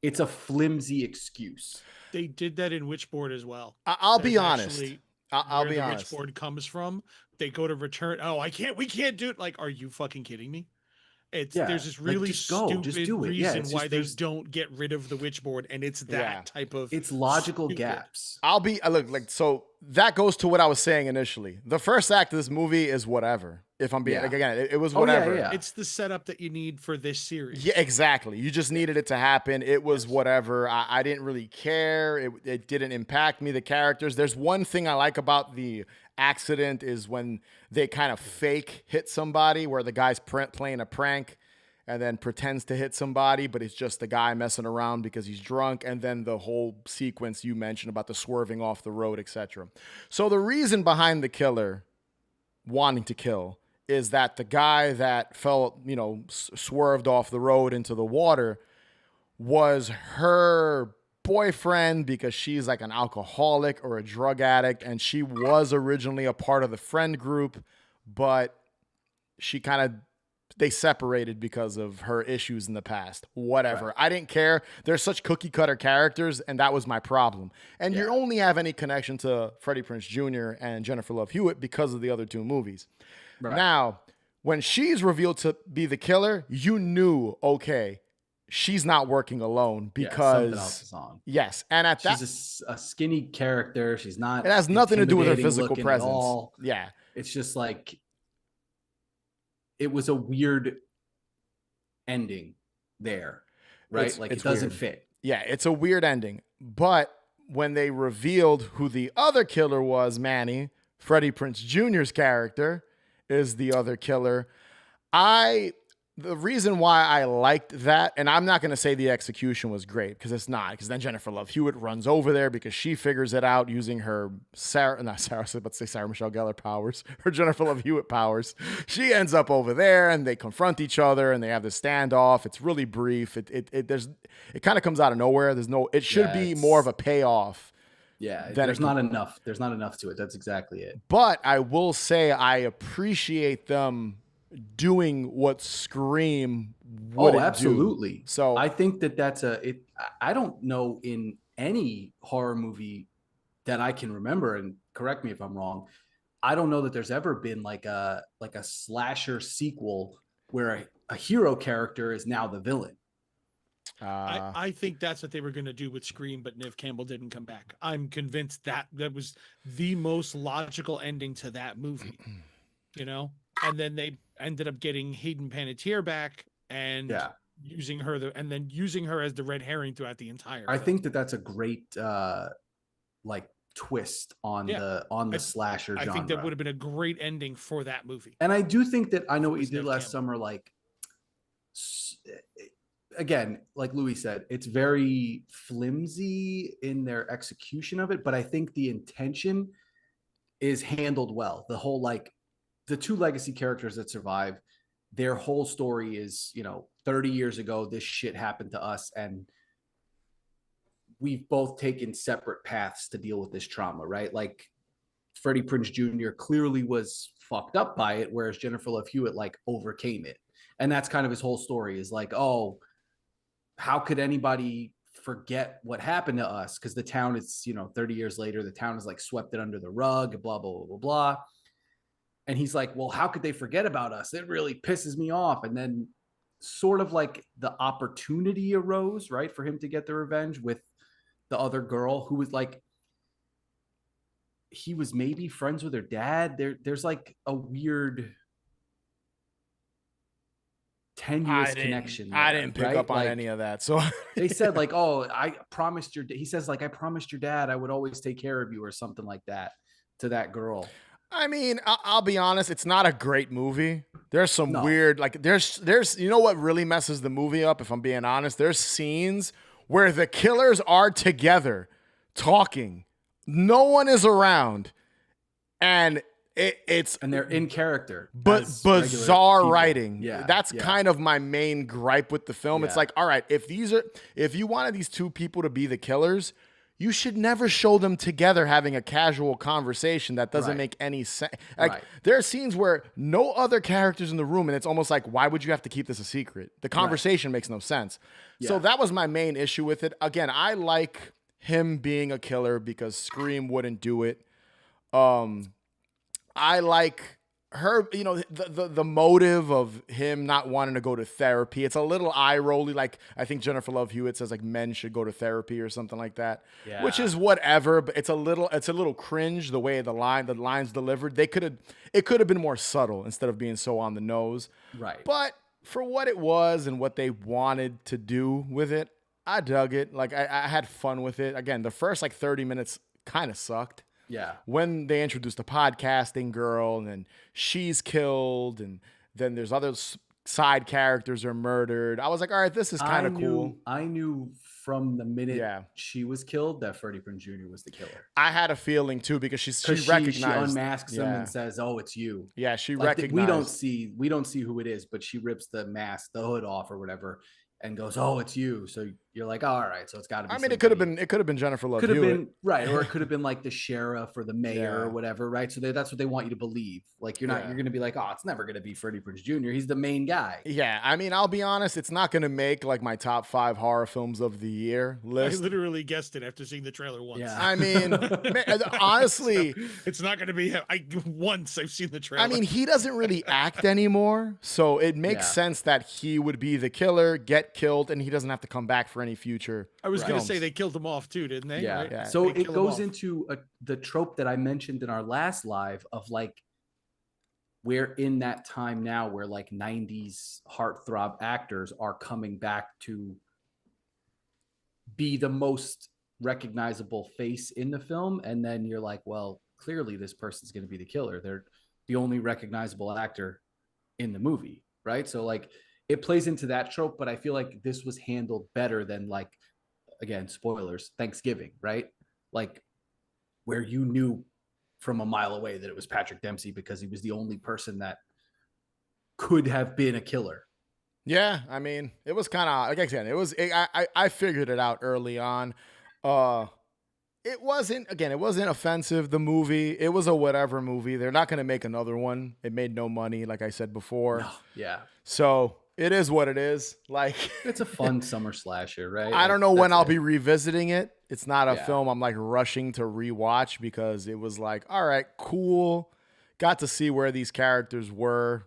it's a flimsy excuse. They did that in Witchboard as well. I'll be honest. I'll be honest. Witchboard comes from. They go to return. Oh, we can't do it. Like, are you fucking kidding me? There's this really stupid reason why they don't get rid of the Witchboard, and it's that type of. It's logical gaps. So that goes to what I was saying initially. The first act of this movie is whatever. If I'm being it was whatever. It's the setup that you need for this series. Yeah, exactly. You just needed it to happen. It was whatever. I didn't really care. It didn't impact me. The characters. There's one thing I like about the accident is when they kind of fake hit somebody, where the guy's playing a prank and then pretends to hit somebody, but it's just the guy messing around because he's drunk. And then the whole sequence you mentioned about the swerving off the road, etc. So the reason behind the killer wanting to kill is that the guy that fell, swerved off the road into the water was her boyfriend because she's like an alcoholic or a drug addict, and she was originally a part of the friend group, but they separated because of her issues in the past. Whatever. Right. I didn't care. They're such cookie cutter characters, and that was my problem. And you only have any connection to Freddie Prinze Jr. and Jennifer Love Hewitt because of the other two movies. Right. Now, when she's revealed to be the killer, you knew, okay, she's not working alone because something else is on. Yes, and at that, she's a skinny character. She's not. It has nothing to do with her physical looking presence. at all. Yeah, it's just like it was a weird ending there, right? It doesn't weird. fit. Yeah, it's a weird ending. But when they revealed who the other killer was, Manny, Freddie Prinze Jr.'s character is the other killer. The reason why I liked that, and I'm not going to say the execution was great because it's not, because then Jennifer Love Hewitt runs over there because she figures it out using her Sarah Michelle Gellar powers, her Jennifer Love Hewitt powers. She ends up over there and they confront each other and they have this standoff. It's really brief. It kind of comes out of nowhere. It should be more of a payoff. Yeah, there's not enough. There's not enough to it. That's exactly it. But I will say I appreciate them doing what Scream would absolutely do. So I think that's I don't know in any horror movie that I can remember, and correct me if I'm wrong, I don't know that there's ever been like a slasher sequel where a hero character is now the villain. I think that's what they were going to do with Scream, but Neve Campbell didn't come back. I'm convinced that was the most logical ending to that movie, and then they ended up getting Hayden Panettiere back and using her as the red herring throughout the entire I film. think that's a great twist on the slasher genre. I think that would have been a great ending for that movie. And I do think that I Know What You Did Last Summer, again, like Louis said, it's very flimsy in their execution of it, but I think the intention is handled well. The whole the two legacy characters that survive, their whole story is, 30 years ago, this shit happened to us, and we've both taken separate paths to deal with this trauma, right? Like Freddie Prinze Jr. clearly was fucked up by it, whereas Jennifer Love Hewitt overcame it. And that's kind of his whole story is how could anybody forget what happened to us? Because the town is, 30 years later, the town is swept it under the rug, blah, blah, blah, blah, blah. And he's like, well, how could they forget about us? It really pisses me off. And then sort of the opportunity arose, right, for him to get the revenge with the other girl who was he was maybe friends with her dad. There's a weird tenuous connection there, I didn't pick up on any of that. So they said I promised he says I promised your dad I would always take care of you or something like that to that girl. I mean, I'll be honest, it's not a great movie. There's some weird, there's what really messes the movie up, if I'm being honest? There's scenes where the killers are together talking. No one is around. And and they're in character. But bizarre writing. Yeah. That's kind of my main gripe with the film. Yeah. It's all right, if you wanted these two people to be the killers, you should never show them together having a casual conversation that doesn't make any sense. There are scenes where no other characters in the room, and it's almost why would you have to keep this a secret? The conversation makes no sense. Yeah. So that was my main issue with it. Again, I like him being a killer because Scream wouldn't do it. I like her, the motive of him not wanting to go to therapy. It's a little eye-rolly. I think Jennifer Love Hewitt says men should go to therapy or something like that, which is whatever. But it's a little cringe the way the lines delivered. It could have been more subtle instead of being so on the nose. Right. But for what it was and what they wanted to do with it, I dug it. I had fun with it. Again, the first 30 minutes kind of sucked. Yeah. When they introduced a podcasting girl and then she's killed and then there's other side characters are murdered. I was like, all right, this is kind of cool. I knew from the minute she was killed that Freddie Prinze Jr. was the killer. I had a feeling too because she recognized. She unmasks him and says, "Oh, it's you." Yeah, she recognized. We don't see who it is, but she rips the mask, the hood off or whatever. and goes, "Oh, it's you." So you're like, oh, "All right, so it's got to be." I mean, it could have been Jennifer Love Could have Hewitt. been right, or it could have been like the sheriff or the mayor Yeah. or whatever, right? So that's what they want you to believe. Like you're Yeah. going to be like, "Oh, it's never going to be Freddie Prinze Jr. He's the main guy." Yeah, I mean, I'll be honest, it's not going to make like my top 5 horror films of the year I list. literally guessed it after seeing the trailer once. Yeah. I mean, honestly, So, it's not going to be once I've seen the trailer. I mean, he doesn't really act anymore, so it makes Yeah. sense that he would be the killer, get killed, and he doesn't have to come back for any future. I was going to films. say they killed him off too, didn't they? Yeah. Right? Yeah. So They it kill him goes off. into the trope that I mentioned in our last live of like, we're in that time now where like 90s heartthrob actors are coming back to be the most recognizable face in the film. And then you're like, well, clearly this person's going to be the killer. They're the only recognizable actor in the movie, right? So like it plays into that trope, but I feel like this was handled better than like, again, spoilers, Thanksgiving, right? Like where you knew from a mile away that it was Patrick Dempsey because he was the only person that could have been a killer. Yeah, I mean, it was kind of like I said, I figured it out early on. It wasn't offensive, the movie. It was a whatever movie. They're not going to make another one. It made no money, like I said before. No, yeah. So it is what it is. Like It's a fun summer slasher, right? I don't know when That's I'll it. be revisiting it. It's not a Yeah. film I'm like rushing to rewatch because it was like, all right, cool. Got to see where these characters were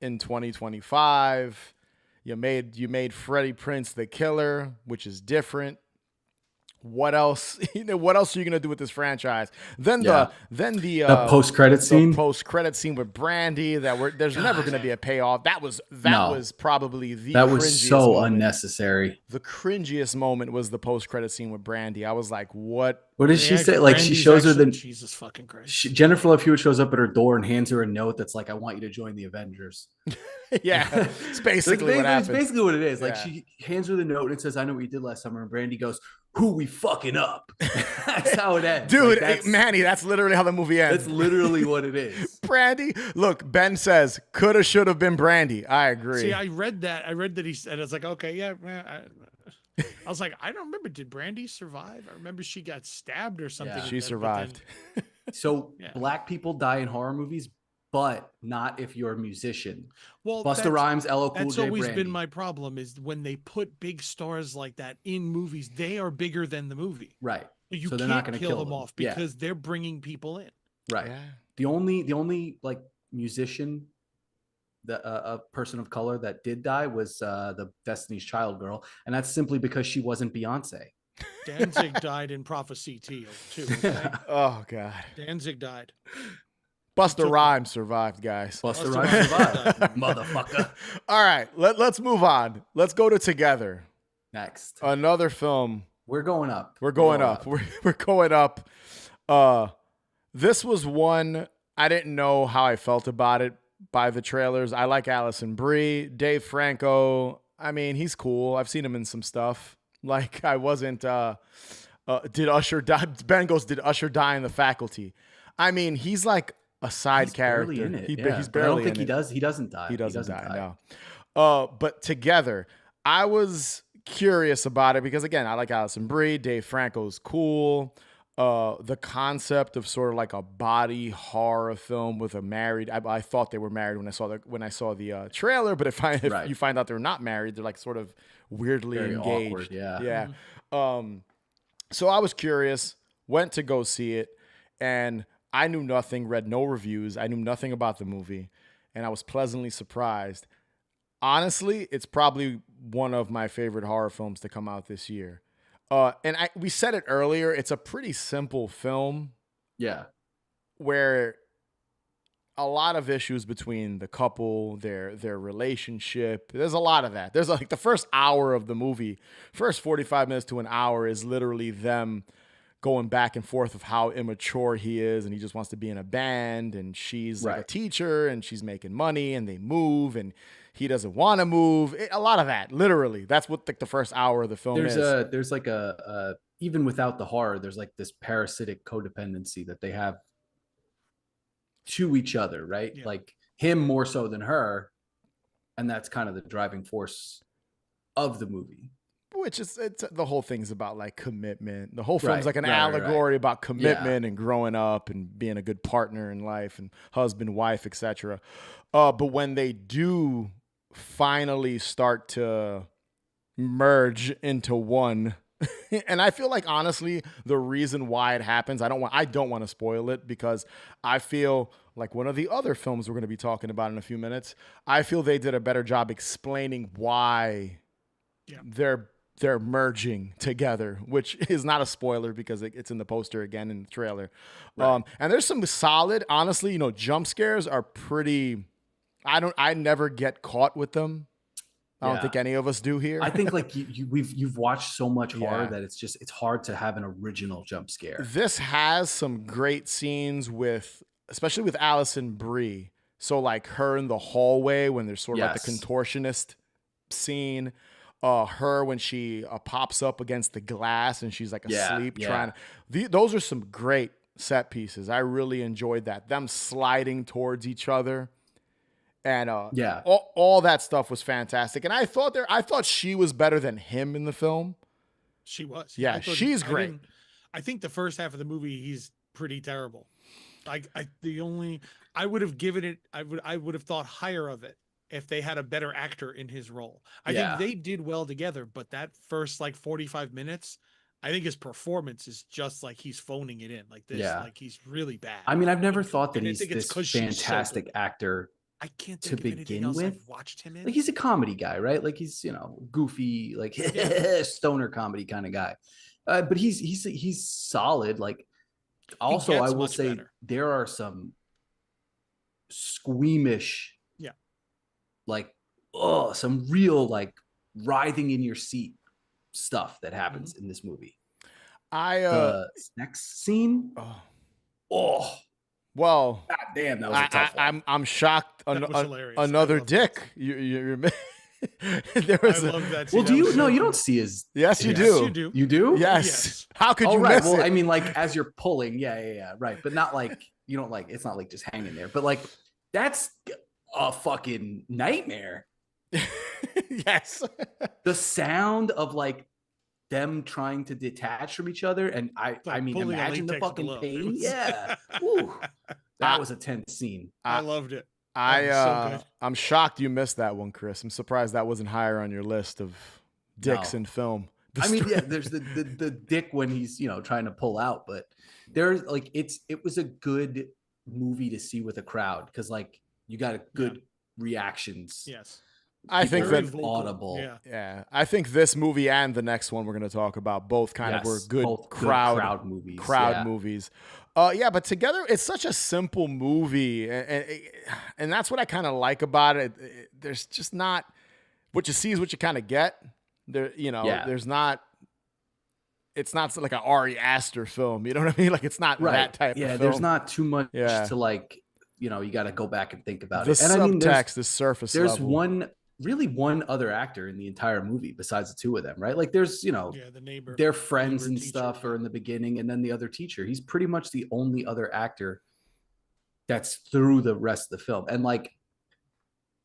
in 2025. You made Freddie Prinze the killer, which is different. What else? What else are you gonna do with this franchise? Then Yeah. the post-credit scene. post-credit scene with Brandy. There's never gonna be a payoff. That was probably the That was cringiest so moment. unnecessary. The cringiest moment was the post-credit scene with Brandy. I was like, what? What does she say? Like she Brandy's shows her actually- the Jesus fucking Christ. Jennifer Love Hewitt shows up at her door and hands her a note that's like, "I want you to join the Avengers." Yeah, it's basically what It's happened. basically what it is. Like Yeah. she hands her the note and it says, "I know what you did last summer." And Brandy goes, "Who we fucking up?" That's how it ends. Dude, Like, Manny, that's literally how the movie ends. that's literally what it is. Brandy. Look, Ben says, coulda, shoulda been Brandy. I agree. See, I read that he said, I was like, okay, yeah, man. I was like, I don't remember. Did Brandy survive? I remember she got stabbed or something. Yeah. She but then- survived. So Yeah. black people die in horror movies, but not if you're a musician. Well, Busta that's- Rhymes, LL Cool That's J, always Brandy. been my problem is when they put big stars like that in movies, they are bigger than the movie. Right. You So they're can't not gonna kill kill them them. off Yeah. because they're bringing people in. Right. Yeah. The only like musician, a person of color that did die was the Destiny's Child girl, and that's simply because she wasn't Beyonce. Danzig died in Prophecy too. Okay? Oh, God. Danzig died. Busta Rhymes survived, guys. Busta Busta Rhymes Rhymes survived, motherfucker. All right, let's move on. Let's go to Together. Next, Another film. we're going up. We're going up. We're going up. This was one I didn't know how I felt about it by the trailers. I like Allison Brie, Dave Franco. I mean, he's cool. I've seen him in some stuff. Like I wasn't. Did Usher die? Ben goes, did Usher die in The Faculty? I mean, he's like a side He's character. barely in it. He's But I barely don't think in he it. does. He doesn't die. He doesn't die. No. But Together, I was curious about it because again, I like Allison Brie. Dave Franco's cool. The concept of sort of like a body horror film with a married. I thought they were married when I saw the trailer, but if Right. you find out they're not married, they're like sort of weirdly Very engaged. awkward, yeah. Yeah. So I was curious, went to go see it, and I knew nothing, read no reviews. I knew nothing about the movie, and I was pleasantly surprised. Honestly, it's probably one of my favorite horror films to come out this year. We said it earlier, it's a pretty simple film Yeah. where a lot of issues between the couple, their relationship. There's a lot of that. There's like the first hour of the movie, first 45 minutes to an hour is literally them going back and forth of how immature he is and he just wants to be in a band and she's like a Right. teacher and she's making money and they move and he doesn't want to move. A lot of that, literally. That's what the first hour of the film is. There's like a even without the horror, there's like this parasitic codependency that they have to each other, right? Yeah. Like him more so than her, and that's kind of the driving force of the movie. Which is the whole thing's about like commitment. The whole film's Right, like an right, right, allegory about Yeah. commitment and growing up and being a good partner in life and husband, wife, etc. But when they do finally start to merge into one, and I feel like honestly, the reason why it happens, I don't want to spoil it because I feel like one of the other films we're going to be talking about in a few minutes, I feel they did a better job explaining why they're merging together, which is not a spoiler because it's in the poster again in the trailer. Right. And there's some solid, honestly, jump scares are pretty. I never get caught with them. I don't think any of us do here. I think like you've watched so much horror Yeah. that it's hard to have an original jump scare. This has some great scenes especially with Allison Brie. So like her in the hallway when there's sort of like the contortionist scene. Her when she pops up against the glass and she's like asleep trying. Those are some great set pieces. I really enjoyed that. Them sliding towards each other. And all that stuff was fantastic. And I thought she was better than him in the film. She was. Yeah, she's great. I think the first half of the movie he's pretty terrible. I would have given it. I would have thought higher of it if they had a better actor in his role. I think they did well together, but that first like 45 minutes, I think his performance is just like he's phoning it in like this. Like he's really bad. I mean, I've never thought that he's this fantastic actor. I can't think of anything else I've watched him in. Like he's a comedy guy, right? Like he's goofy, like stoner comedy kind of guy. But he's solid. Like also, I will say there are some squeamish, like some real like writhing in your seat stuff that happens in this movie. The next scene. Well, God damn, that was a tough one. I'm shocked. Another dick. You're there was. I love that. Well, you don't see his? Yes, you do. Yes, you do. You do? Yes. How could you miss it? Well, I mean, like as you're pulling, right, but not like you don't like. It's not like just hanging there, but like that's a fucking nightmare. Yes. The sound of like them trying to detach from each other, and I mean, imagine the fucking pain. Yeah. Ooh, that was a tense scene. I loved it. I'm shocked you missed that one, Chris. I'm surprised that wasn't higher on your list of dicks in film. I mean, there's the dick when he's trying to pull out, but there's like it was a good movie to see with a crowd because like you got a good reactions. Yes. I think that audible. Yeah. I think this movie and the next one we're going to talk about both kind of were good crowd movies. Movies. But together it's such a simple movie, and that's what I kind of like about it. There's just not what you see is what you kind of get. There, there's not. It's not like an Ari Aster film. You know what I mean? Like it's not that type of film. There's not too much to like. You got to go back and think about it. The subtext is surface level. There's one other actor in the entire movie besides the two of them, right? Like there's, the neighbor, their friends and teacher. stuff are in the beginning, and then the other teacher. He's pretty much the only other actor that's through the rest of the film. And like,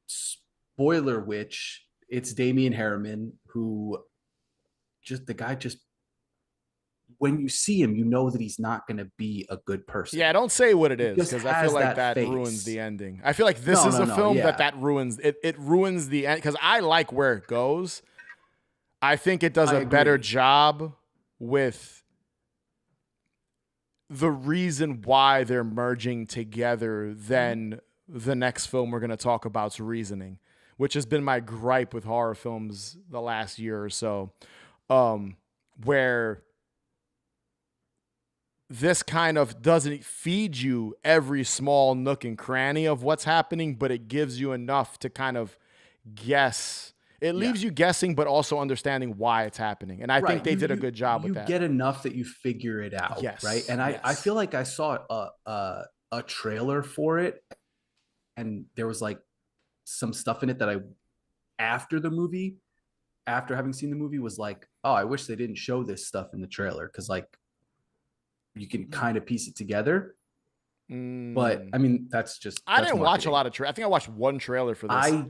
spoiler, which it's Damian Harriman, who the guy when you see him, you know that he's not going to be a good person. Yeah, don't say what it is because I feel like that ruins the ending. I feel like this is a film that ruins it. It ruins the end because I like where it goes. I think it does a better job with the reason why they're merging together than the next film we're going to talk about's reasoning, which has been my gripe with horror films the last year or so, where this kind of doesn't feed you every small nook and cranny of what's happening, but it gives you enough to kind of guess. It leaves you guessing, but also understanding why it's happening. And I think they did a good job with that. You get enough that you figure it out, right? And I feel like I saw a trailer for it, and there was like some stuff in it that after having seen the movie, was like, oh, I wish they didn't show this stuff in the trailer because like, you can kind of piece it together. But I mean, that's I didn't watch a lot of I think I watched one trailer for this.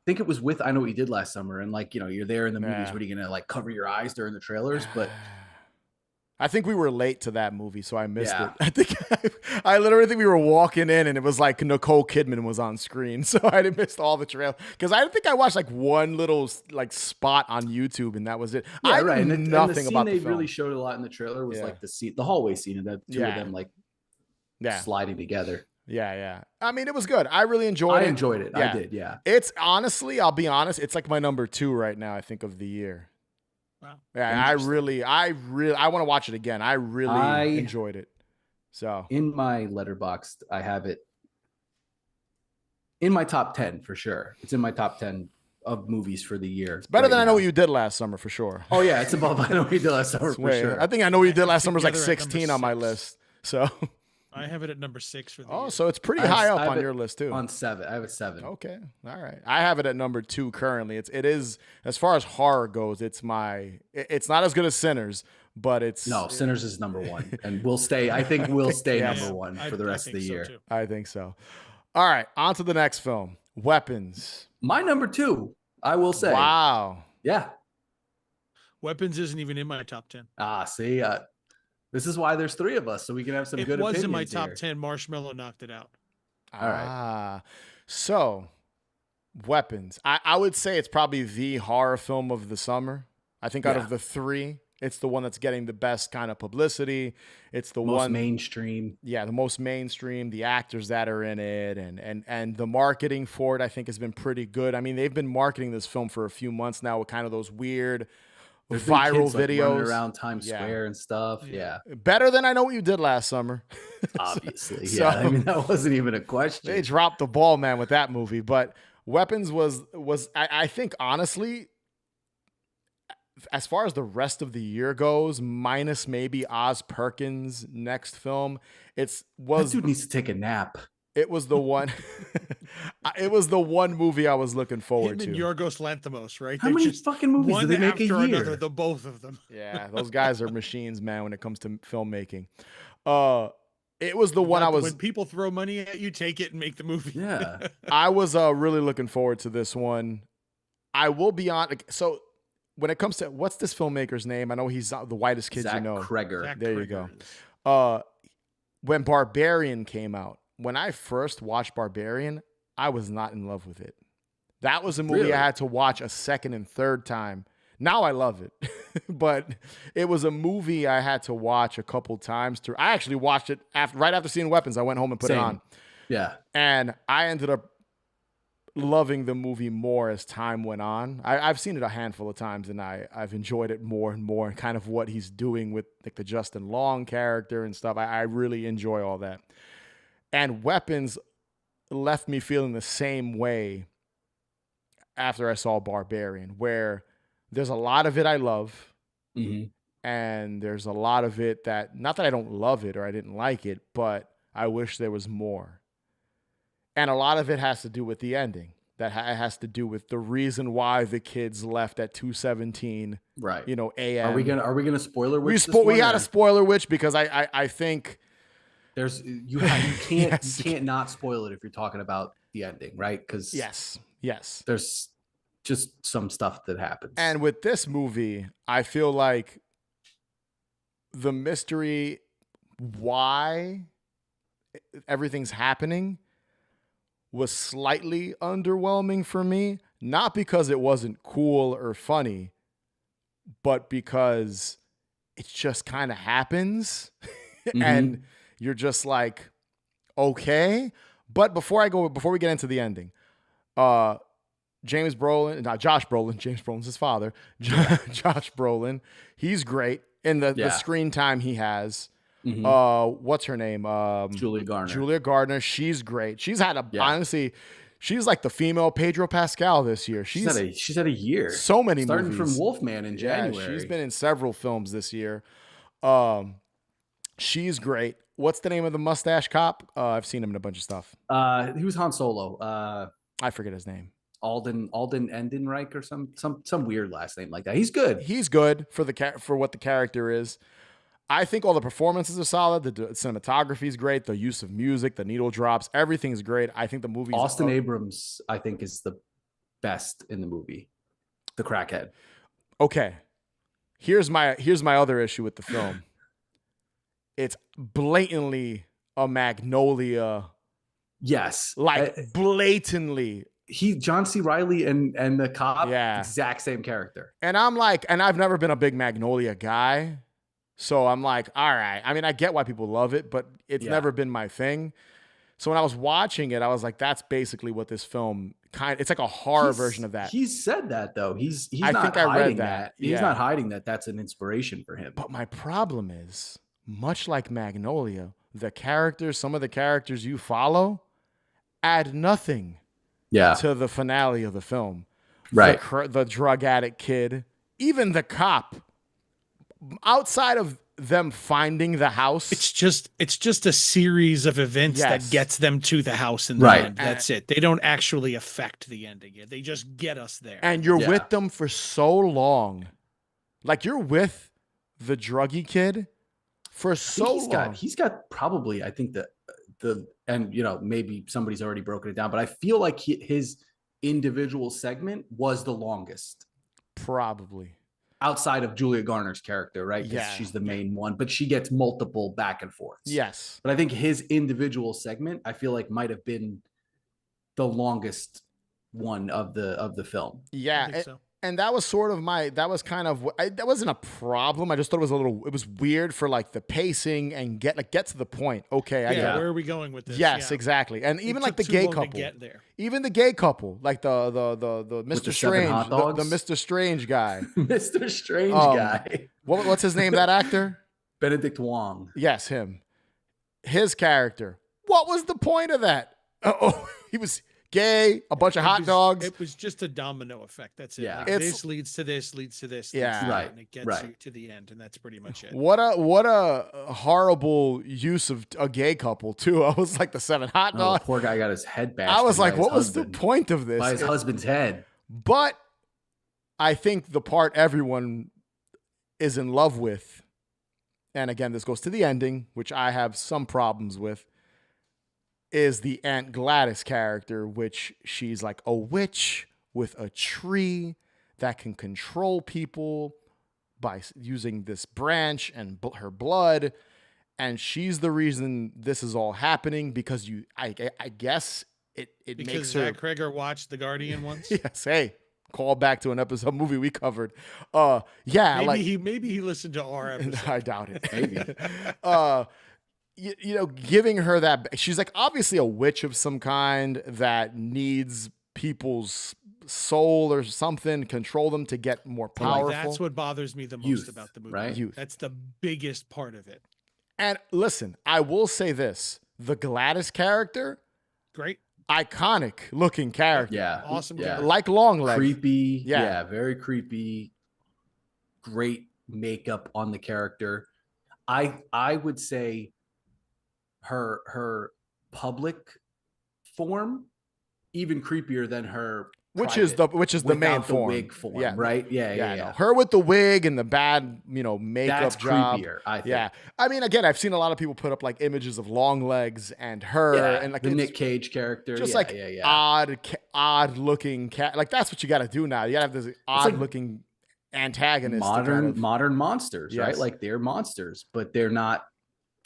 think it was with I Know What You Did Last Summer, and like, you're there in the movies. Yeah. What are you gonna like cover your eyes during the trailers? But I think we were late to that movie, so I missed Yeah. it. I think I literally think we were walking in and it was like Nicole Kidman was on screen, so I didn't miss all the trail because I think I watched like one little like spot on YouTube and that was it. Yeah, I right. knew And nothing the scene about they the film. really showed a lot in the trailer was Yeah. like the hallway scene, and the two of them like sliding together. Yeah. I mean, it was good. I really enjoyed it. I enjoyed it. Yeah. I did. Yeah. It's honestly, I'll be honest, it's like my number 2 right now, I think, of the year. Wow. Yeah, I want to watch it again. I really enjoyed it. So in my letterboxd, I have it in my top 10 for sure. It's in my top 10 of movies for the year. it's better than I Know What You Did Last Summer for sure. Oh yeah, it's above I Know What You Did Last Summer for sure. I think I Know What You Did Last Summer was like Together at 16 number on my 6. list. So I have it at number 6 for the oh, year. so it's pretty I have- high I up have on it your list too. On 7. I have a 7. Okay. All right. I have it at number 2 currently. It is as far as horror goes, it's not as good as Sinners, but it's No, Sinners is number 1, and I think we'll stay Yes. number 1 for the rest of the think so, year. too. I think so. All right, on to the next film. Weapons. My number 2, I will say. Wow. Yeah. Weapons isn't even in my top 10. See, this is why there's 3 of us, so we can have some It good was opinions in my top here. 10. Marshmallow knocked it out. All right. So Weapons. I would say it's probably the horror film of the summer. I think out Yeah. of the 3, it's the one that's getting the best kind of publicity. It's the Most one mainstream. Yeah, the most mainstream, the actors that are in it, and the marketing for it, I think, has been pretty good. I mean, they've been marketing this film for a few months now with kind of those weird There's been viral kids, like, running videos around Times Yeah. Square and stuff. Yeah, Better than I Know What You Did Last Summer. obviously. So- Yeah, I mean, that wasn't even a question. They dropped the ball, man, with that movie. But Weapons was I think, honestly, as far as the rest of the year goes, minus maybe Oz Perkins' next film, That dude needs to take a nap. it was the one it was the one movie I was looking forward Him and to. Yorgos Lanthimos, right? How They many just fucking movies one do they make a after year? another, the both of them. Yeah, those guys are machines, man, when it comes to filmmaking. It was the one When people throw money at you, take it and make the movie. Yeah. I was really looking forward to this one. I will be on. So when it comes to what's this filmmaker's name? I know he's the whitest kid Zach you know. Kreger. Zach There you Kreger go. is- When Barbarian came out, when I first watched Barbarian, I was not in love with it. That was a movie Really? I had to watch a second and third time. Now I love it, but it was a movie I had to watch a couple times. I actually watched it right after seeing Weapons. I went home and put it Same. on. Yeah. And I ended up loving the movie more as time went on. I've seen it a handful of times, and I've enjoyed it more and more, and kind of what he's doing with like the Justin Long character and stuff. I really enjoy all that. And Weapons left me feeling the same way after I saw Barbarian, where there's a lot of it I love, Mhm. and there's a lot of it that, not that I don't love it or I didn't like it, but I wish there was more. And a lot of it has to do with the ending. That has to do with the reason why the kids left at 2:17, Right. a.m. Are we gonna spoiler We witch this we one, got or- a spoiler witch because I think you can't Yes. you can't not spoil it if you're talking about the ending, right? Because yes. there's just some stuff that happens. And with this movie, I feel like the mystery why everything's happening was slightly underwhelming for me, not because it wasn't cool or funny, but because it just kind of happins and you're just like, okay. But before we get into the ending, James Brolon's his father, Josh Brolin, he's great in the screen time he has. What's her name? Julia Garner. Julia Gardner. She's great. She's had honestly, she's like the female Pedro Pascal this year. She's had a year. so many starting movies. from Wolfman in January. Yeah, she's been in several films this year. She's great. What's the name of the mustache cop? I've seen him in a bunch of stuff. He was Han Solo. I forget his name. Alden Endenreich or some weird last name like that. He's good. He's good for what the character is. I think all the performances are solid. The cinematography is great. The use of music, the needle drops, everything's great. I think the movie Austin Abrams, I think, is the best in the movie, the crackhead. Okay. Here's my other issue with the film. It's blatantly a Magnolia, Yes, like blatantly. John C. Reilly and the cop, Yeah. exact same character. And I'm like, and I've never been a big Magnolia guy. So I'm like, all right. I mean, I get why people love it, but it's never been my thing. So when I was watching it, I was like, that's basically what this film it's like a horror version of that. He's said that though. He's I not think I read hiding that. He's Yeah. not hiding that that's an inspiration for him. But my problem is, much like Magnolia, some of the characters you follow add nothing to the finale of the film. Right. The drug addict kid, even the cop, outside of them finding the house. It's just a series of events that gets them to the house in the end. That's it. They don't actually affect the ending. They just get us there. And you're with them for so long. Like you're with the druggy kid for so long. He's got probably, I think and you know, maybe somebody's already broken it down, but I feel like his individual segment was the longest. Probably. Outside of Julia Garner's character, right? Yeah. She's the main one, but she gets multiple back and forths. Yes. But I think his individual segment, I feel like might have been the longest one of the film. Yeah. I think so. And that was sort of that wasn't a problem. I just thought it was weird for like the pacing and get to the point. Okay. I get it. Where are we going with this? Yes, exactly. And even like the gay couple, even the gay couple, like the Mr. Strange, the Mr. Strange guy, Mr. Strange guy. What's his name? That actor? Benedict Wong. Yes. His character. What was the point of that? He was gay, a bunch of hot dogs. It was just a domino effect. That's it. Yeah. Like this leads to this, leads to this. Yeah. Right. And it gets you to the end, and that's pretty much it. What a horrible use of a gay couple too. I was like the 7 hot dogs. Poor guy got his head bashed. I was like, what was the point of this? By his husband's head. But I think the part everyone is in love with, and again, this goes to the ending, which I have some problems with, is the Aunt Gladys character, which she's like a witch with a tree that can control people by using this branch and her blood. And she's the reason this is all happening because I guess it because makes her. Zach Kreger watched The Guardian once. Yes. Hey, call back to an episode movie we covered. Yeah. Maybe he listened to our episode. I doubt it. Maybe. You know, giving her that, she's like obviously a witch of some kind that needs people's soul or something, control them to get more powerful. That's what bothers me the most about the movie. Right? Youth. That's the biggest part of it. And listen, I will say this: the Gladys character, great, iconic looking character. Yeah, awesome. Yeah, like Longlegs. Creepy. Yeah, very creepy. Great makeup on the character. I would say her public form even creepier than her which is the main form. Wig form, yeah. Right? Yeah. No. Her with the wig and the bad, makeup That's job. Creepier, I think. Yeah. I mean, again, I've seen a lot of people put up like images of Longlegs and her and like the Nick Cage character. Just odd looking cat. Like that's what you got to do now. You got to have this odd looking antagonist. Modern monsters, yes. Right? Like they're monsters, but they're not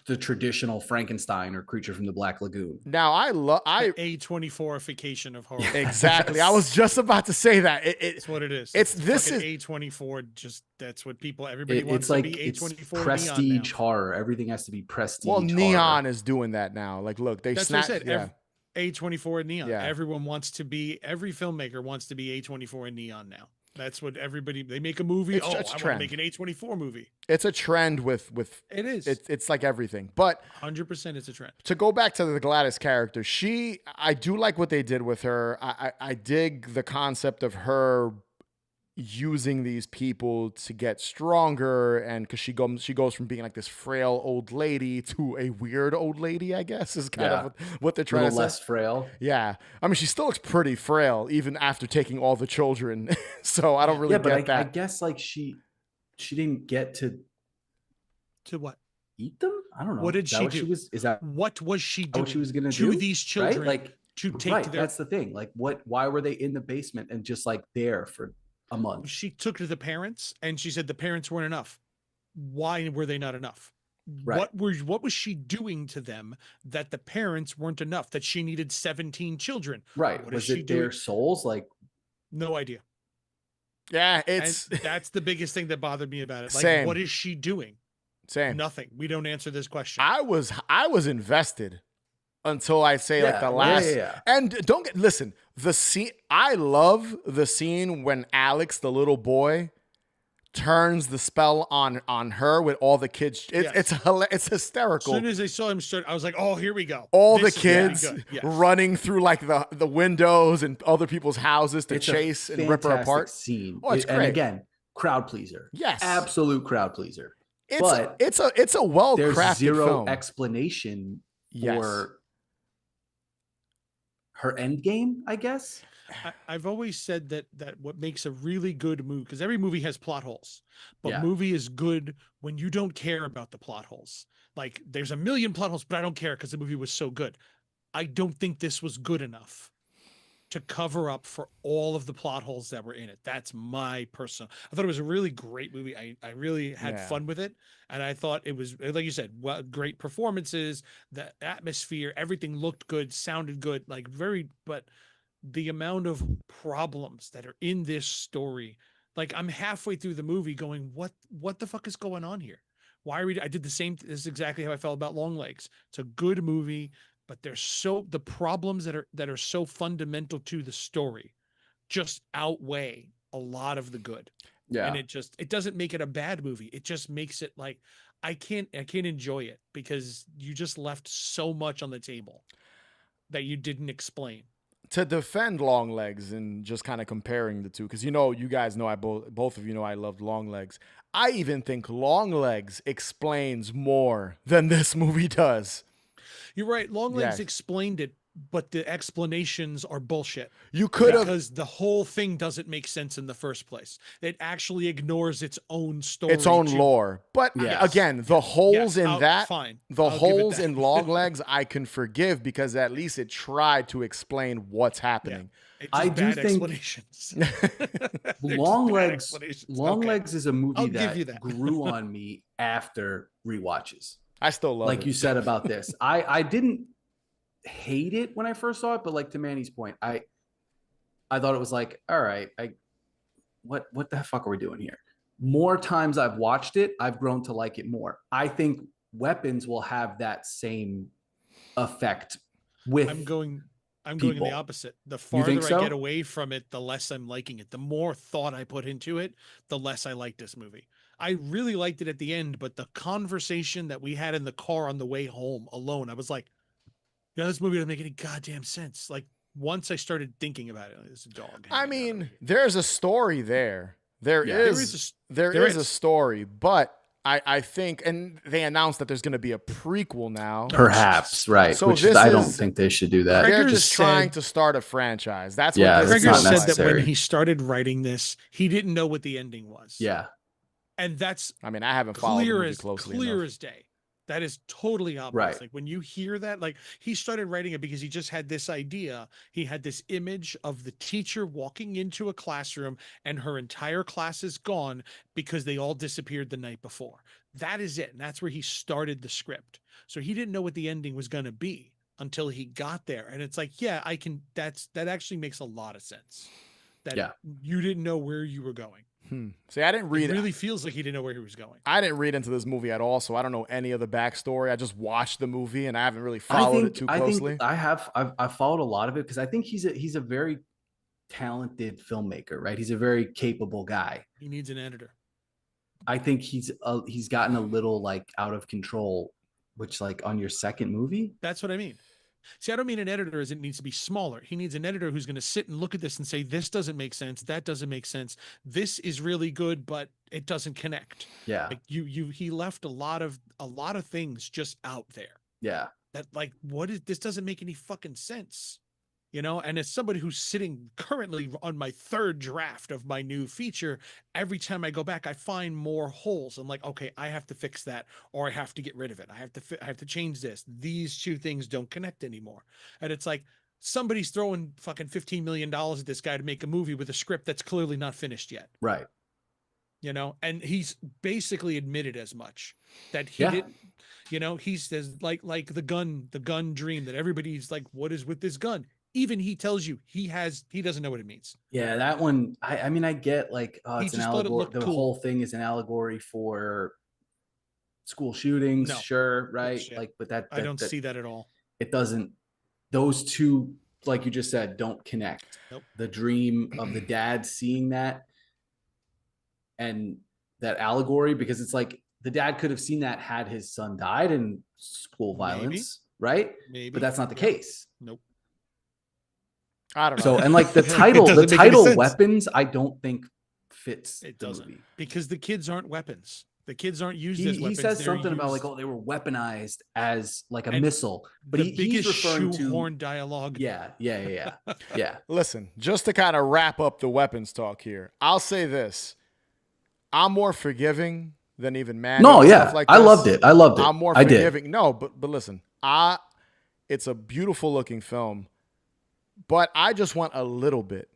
the traditional Frankenstein or Creature from the Black Lagoon. Now A24ification of horror. Exactly. I was just about to say that. It's what it is. This is A24. Just that's what everybody wants to be. A24 prestige horror. Everything has to be prestige. Well, Neon is doing that now. Like, look, that's what I said. Yeah. A24 and Neon. Yeah. Everyone wants to be. Every filmmaker wants to be A24 and Neon now. That's what they make a movie. I want to make an A24 movie. It's a trend with it is. It's like everything. But 100% it's a trend. To go back to the Gladys character, I do like what they did with her. I dig the concept of her using these people to get stronger, and because she goes from being like this frail old lady to a weird old lady, I guess is kind of what they're trying to say. Less frail. Yeah, I mean she still looks pretty frail even after taking all the children. So I don't really get that. I guess like she didn't get to what? Eat them? I don't know. What did she do? What was she doing? What she was gonna do to these children? Right? Like to take Right. to their. That's the thing. Like, why were they in the basement and just like there for a month? She took to the parents and she said the parents weren't enough. Why were they not enough? Right. What was she doing to them that the parents weren't enough? That she needed 17 children. Right. What Was is she it their doing? souls? Like, No idea. Yeah, And it's that's the biggest thing that bothered me about it. Like, Same. what is she doing? same. Nothing. We don't answer this question. I was invested until I say like Yeah, the yeah, last. yeah. And don't get listen. The scene. I love the scene when Alex, the little boy, turns the spell on her with all the kids. It's As hysterical. soon as I saw him start, I was like, "Oh, here we go." All This the is gonna be kids good. Yes. running through like the windows and other people's houses to it's chase a and rip her fantastic apart. scene. Oh, it's And great. again, crowd pleaser. Yes. Absolute crowd pleaser. It's But it's a well there's crafted zero film. explanation Yes. for her end game, I guess. I've always said that what makes a really good movie, because every movie has plot holes, but Yeah. movie is good when you don't care about the plot holes. Like there's a million plot holes, but I don't care because the movie was so good. I don't think this was good enough to cover up for all of the plot holes that were in it. That's my personal. I thought it was a really great movie. I really had Yeah. fun with it, and I thought it was, like you said, well, great performances, the atmosphere, everything looked good, sounded good, like very. But the amount of problems that are in this story, like I'm halfway through the movie, going, what the fuck is going on here? Why are we? I did the same. This is exactly how I felt about Long Legs. It's a good movie, but there's the problems that are so fundamental to the story just outweigh a lot of the good. Yeah. And it doesn't make it a bad movie. It just makes it like I can't enjoy it because you just left so much on the table that you didn't explain. To defend Long Legs and just kind of comparing the two, because you guys know both of you know I loved Long Legs. I even think Long Legs explains more than this movie does. You're right. Long Legs Yes. explained it, but the explanations are bullshit. You could have. Because the whole thing doesn't make sense in the first place. It actually ignores its own story, Its own too. lore. But Yes. again, the holes Yes, in that, fine. the I'll give it holes that. in Long Legs, I can forgive because at least it tried to explain what's happening. It's I just do bad think explanations. They're just Long bad Legs. explanations. Long Okay. Legs is a movie I'll give that, you that. grew on me after rewatches. I still love it. Like you said about this, I didn't hate it when I first saw it, but like to Manny's point, I thought it was like, all right, what the fuck are we doing here? More times I've watched it, I've grown to like it more. I think Weapons will have that same effect with I'm going in the people. opposite. The You think farther I so? get away from it, the less I'm liking it. The more thought I put into it, the less I like this movie. I really liked it at the end, but the conversation that we had in the car on the way home alone, I was like, this movie doesn't make any goddamn sense. Like once I started thinking about it, it's a dog. I hanging out mean, over here. there's a story there. There Yeah. is a story, but I think, and they announced that there's going to be a prequel now. perhaps, right? So Which this I don't is- think they should do that. They're Gregor just trying said- to start a franchise. That's Yeah, what this that's Gregor is not said like. that when necessary. he started writing this, he didn't know what the ending was. Yeah, And that's I mean, I haven't followed the movie closely clear enough. as day. That is totally obvious. Right. Like when you hear that, like he started writing it because he just had this idea. He had this image of the teacher walking into a classroom and her entire class is gone because they all disappeared the night before. That is it. And that's where he started the script. So he didn't know what the ending was going to be until he got there. And it's like, yeah, that actually makes a lot of sense. That Yeah. you didn't know where you were going. See, I didn't read It really feels like he didn't know where he was going. I didn't read into this movie at all, so I don't know any of the backstory. I just watched the movie and I haven't really followed it too closely. I've followed a lot of it because I think he's a very talented filmmaker, right? He's a very capable guy. He needs an editor. I think he's gotten a little like out of control, which like on your second movie. That's what I mean. See, I don't mean an editor as it needs to be smaller. He needs an editor who's going to sit and look at this and say, this doesn't make sense. That doesn't make sense. This is really good, but it doesn't connect. Yeah, Like he left a lot of things just out there yeah, that like, this doesn't make any fucking sense. And as somebody who's sitting currently on my third draft of my new feature, every time I go back, I find more holes. I'm like, okay, I have to fix that, or I have to get rid of it. I have to change this. These two things don't connect anymore. And it's like, somebody's throwing fucking $15 million at this guy to make a movie with a script that's clearly not finished yet. Right. You know, and he's basically admitted as much that he Yeah. didn't, you know, he says like the gun dream that everybody's like, what is with this gun? Even he tells you he doesn't know what it means. Yeah, that one. I mean, I get like, oh, He it's an just thought it allegory. looked The cool. whole thing is an allegory for school shootings. No. Sure, right? Bullshit. Like, but that I don't see that at all. it doesn't. Those two, like you just said, don't connect. Nope. The dream of the dad seeing that and that allegory, because it's like the dad could have seen that had his son died in school violence, right? Maybe, But that's not the case. Nope. I don't know. So, and like the It title, doesn't make any sense. weapons, I don't think fits. It the doesn't, movie. because the kids aren't weapons. The kids aren't used as He weapons. says They're something about like, used- oh, they were weaponized as like a And missile, but the he's biggest referring to shoehorn dialogue. yeah. Listen, just to kind of wrap up the weapons talk here, I'll say this. I'm more forgiving than even Manny. No, and yeah, stuff like I this. loved it. I'm more I did. forgiving. No, but listen, it's a beautiful looking film, but I just want a little bit.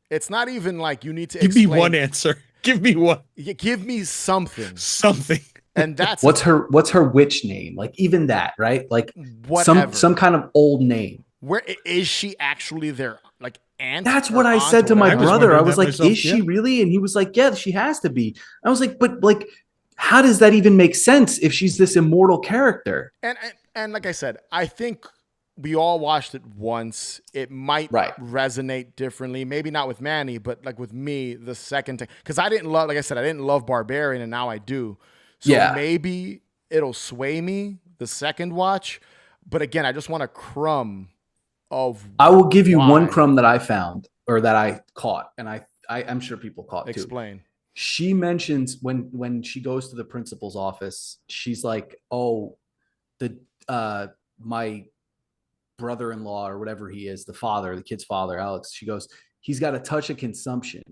It's not even like you need to Give explain. me one answer. Give me one. Give me something. Something. And that's What's her witch name? Like even that, right? Like whatever. some kind of old name. Where is she actually their like aunt? That's or what I aunt said or to my whatever? brother. I wondering was that like, myself, is she yeah. really? And he was like, yeah, she has to be. I was like, but like, how does that even make sense if she's this immortal character? And like I said, I think we all watched it once. It might Right. resonate differently. Maybe not with Manny, but like with me the second time. Because I didn't love, like I said, I didn't love Barbarian, and now I do. So Yeah. maybe it'll sway me the second watch. But again, I just want a crumb of I will give you one why. crumb that I found or that I caught, and I'm sure people caught too. Explain. She mentions when she goes to the principal's office, she's like, "Oh, my brother-in-law or whatever he is, the kid's father, Alex." She goes, "He's got a touch of consumption."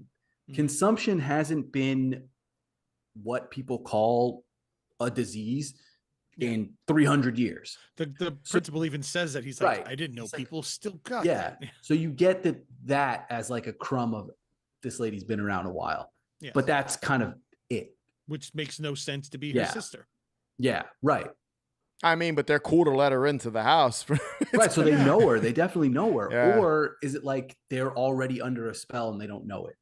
Consumption hasn't been what people call a disease in 300 years. The principal even says that. He's like, Right. I didn't know He's like, people still got Yeah. that. So you get that as like a crumb of this lady's been around a while, Yes. but that's kind of it. Which makes no sense to be Yeah. her sister. Yeah. Right. I mean, but they're cool to let her into the house. Right. So they know her. They definitely know her. Yeah. Or is it like they're already under a spell and they don't know it?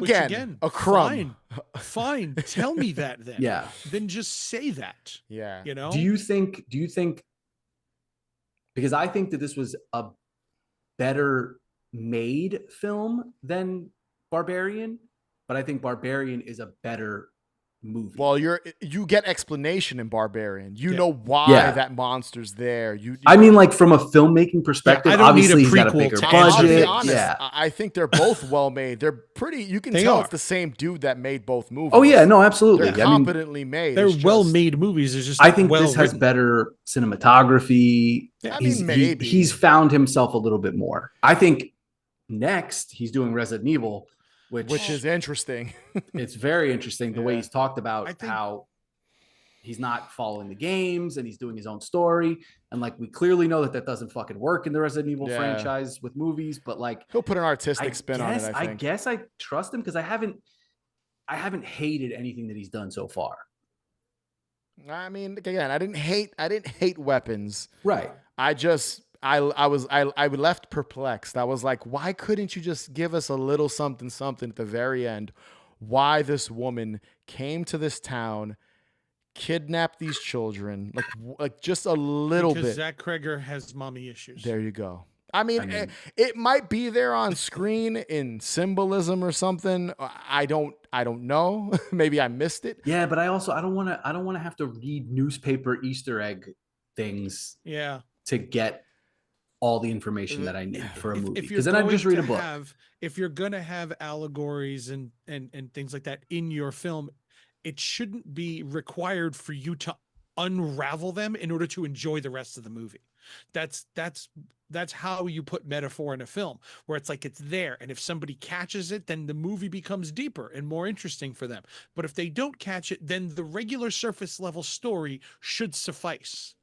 Which, Again, a crumb. Fine. Tell me that then. Yeah. Then just say that. Yeah. You know? Do you think, because I think that this was a better made film than Barbarian, but I think Barbarian is a better movie. Well, you get explanation in Barbarian. You Yeah. know why Yeah. that monster's there. I mean, like from a filmmaking perspective, I don't need a obviously he's got a prequel bigger to And I'll be budget. honest, Yeah. I think they're both well made. They're pretty. You can They tell are. it's the same dude that made both movies. Oh yeah, no, absolutely. They're I mean, competently made. They're It's just- well-made movies. It's just I think well this has written. better cinematography. Yeah. I mean, maybe. He's found himself a little bit more. I think next he's doing Resident Evil, which is interesting. it's very interesting the way Yeah. he's talked about I think- how he's not following the games and he's doing his own story. And like we clearly know that doesn't fucking work in the Resident Evil Yeah. franchise with movies, but like He'll put an artistic spin on it. I I think. guess I trust him because I haven't hated anything that he's done so far. I mean, again, I didn't hate weapons. Right. I left perplexed. I was like, why couldn't you just give us a little something at the very end? Why this woman came to this town, kidnapped these children, like just a little because bit. Zach Kreger has mommy issues. There you go. I mean, it might be there on screen in symbolism or something. I don't know. Maybe I missed it. Yeah, but I don't want to have to read newspaper Easter egg things Yeah. to get all the information that I need for a movie. If you're Because then I just read a going book. to if you're going to have allegories and things like that in your film, it shouldn't be required for you to unravel them in order to enjoy the rest of the movie. That's how you put metaphor in a film, where it's like it's there, and if somebody catches it, then the movie becomes deeper and more interesting for them. But if they don't catch it, then the regular surface level story should suffice.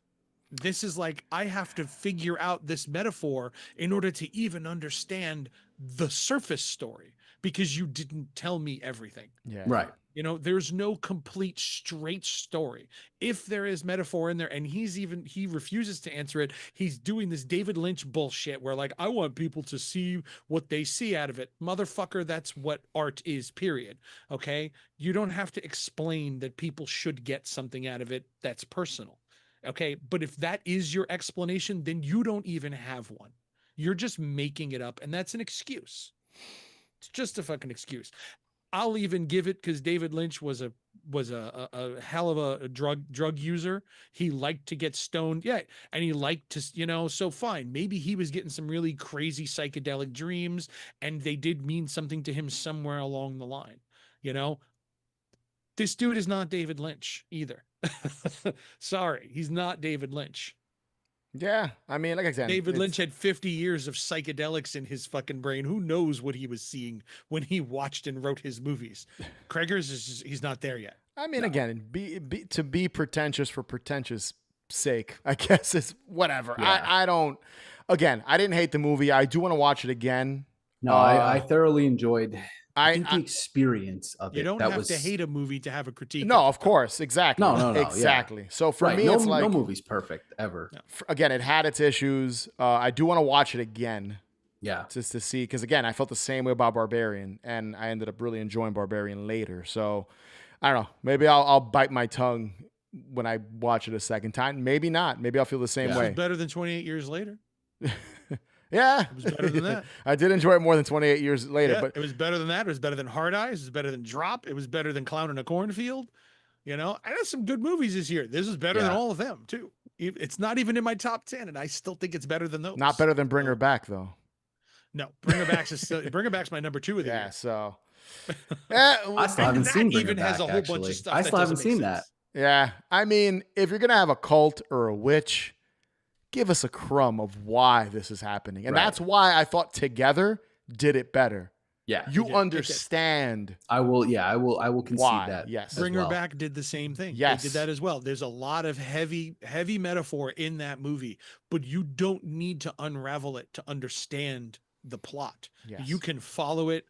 This is like, I have to figure out this metaphor in order to even understand the surface story, because you didn't tell me everything. Yeah. Right. You know, there's no complete straight story. If there is metaphor in there, and he refuses to answer it, he's doing this David Lynch bullshit where, like, I want people to see what they see out of it. Motherfucker, that's what art is, period. Okay? You don't have to explain that people should get something out of it that's personal. Okay? But if that is your explanation, then you don't even have one. You're just making it up, and that's an excuse. It's just a fucking excuse. I'll even give it, because David Lynch was a hell of a drug user. He liked to get stoned, yeah, and he liked to, so fine. Maybe he was getting some really crazy psychedelic dreams, and they did mean something to him somewhere along the line. This dude is not David Lynch either. Sorry, he's not David Lynch. Yeah, I mean, like I said, David Lynch had 50 years of psychedelics in his fucking brain. Who knows what he was seeing when he watched and wrote his movies? Kreger's he's not there yet. I mean, again, to be pretentious for pretentious sake, I guess it's whatever. Yeah. I don't. Again, I didn't hate the movie. I do want to watch it again. No, I thoroughly enjoyed. I think the experience of it. You don't have to hate a movie to have a critique. No, of course, exactly. No, exactly. Yeah. So for me, it's like no movie's perfect ever. Again, it had its issues. I do want to watch it again. Yeah, just to see, because again, I felt the same way about Barbarian, and I ended up really enjoying Barbarian later. So I don't know. Maybe I'll bite my tongue when I watch it a second time. Maybe not. Maybe I'll feel the same way. It's better than 28 years later. Yeah. It was better than that. I did enjoy it more than 28 years later. Yeah, but it was better than that. It was better than Hard Eyes. It was better than Drop. It was better than Clown in a Cornfield. I had some good movies this year. This is better than all of them, too. It's not even in my top 10, and I still think it's better than those. Not better than Bring Her Back, though. No, Bring Her Back's my number 2 of the year. Yeah, so. I still haven't seen Bring Her even has Back, a whole bunch of stuff. I still haven't seen that. Yeah, I mean, if you're going to have a cult or a witch, give us a crumb of why this is happening. And that's why I thought Together did it better. Yeah. You understand. I will concede why. that. Yes. Bring Her Back did the same thing. Yes. They did that as well. There's a lot of heavy metaphor in that movie, but you don't need to unravel it to understand the plot. Yes. You can follow it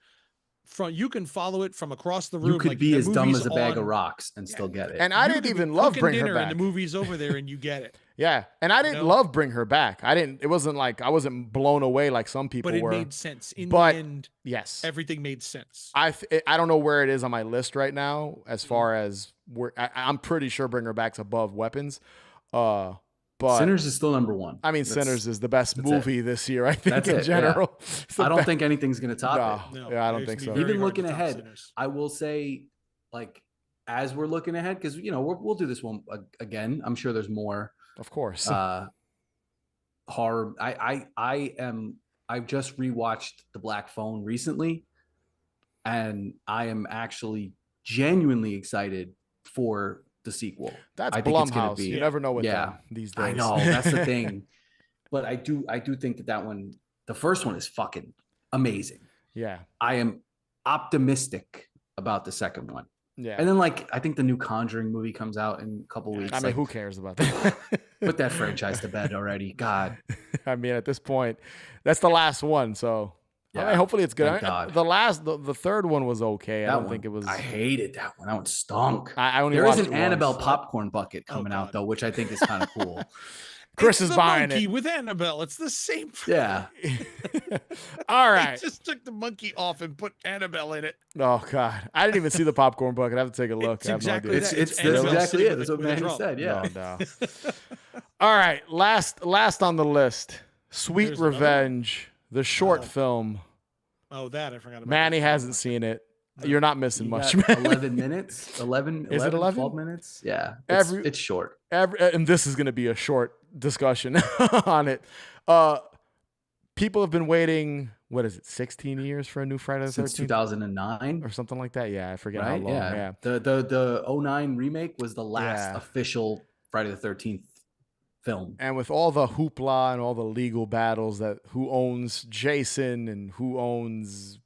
from across the room. You could be as dumb as a bag of rocks and still get it. And I didn't even love Bring Her Back. And the movie's over there and you get it. Yeah. And I didn't love Bring Her Back. It wasn't like I wasn't blown away like some people were. But it made sense. In the end, yes, everything made sense. I don't know where it is on my list right now as far as where I'm pretty sure Bring Her Back's above Weapons. But Sinners is still number 1. I mean, Sinners is the best movie this year, I think, in general. Yeah. I don't think anything's going to top it. No, yeah, I don't think so. Even looking ahead, I will say, like, as we're looking ahead, because, we'll do this one again. I'm sure there's more. Of course. Horror. I've just rewatched The Black Phone recently, and I am actually genuinely excited for the sequel. That's Blumhouse. You never know with them these days. I know, that's the thing. But I do think that one, the first one, is fucking amazing. Yeah. I am optimistic about the second one. Yeah. And then, like, I think the new Conjuring movie comes out in a couple weeks. I mean, who cares about that? Put that franchise to bed already. God. I mean, at this point, that's the last one. So yeah. I mean, hopefully it's good. The third one was okay. I don't think it was. I hated that one. That one stunk. There is an Annabelle popcorn bucket coming out though, which I think is kind of cool. Chris is buying it with Annabelle. It's the same. Yeah. All right. They just took the monkey off and put Annabelle in it. Oh God, I didn't even see the popcorn bucket. I have to take a look. It's exactly That's exactly it. That's what Manny said. Yeah. No. All right. Last on the list. Sweet Revenge. The short film. Oh, that I forgot about. Manny hasn't seen it. You're not missing much. 11 minutes. 11. Is it 11? 12 minutes? Yeah. It's short. And this is going to be a short discussion on it. People have been waiting. What is it? 16 years for a new Friday the 13th? Since 2009 or something like that. Yeah, I forget how long. Yeah. The 09 remake was the last official Friday the 13th film. And with all the hoopla and all the legal battles that who owns Jason and who owns,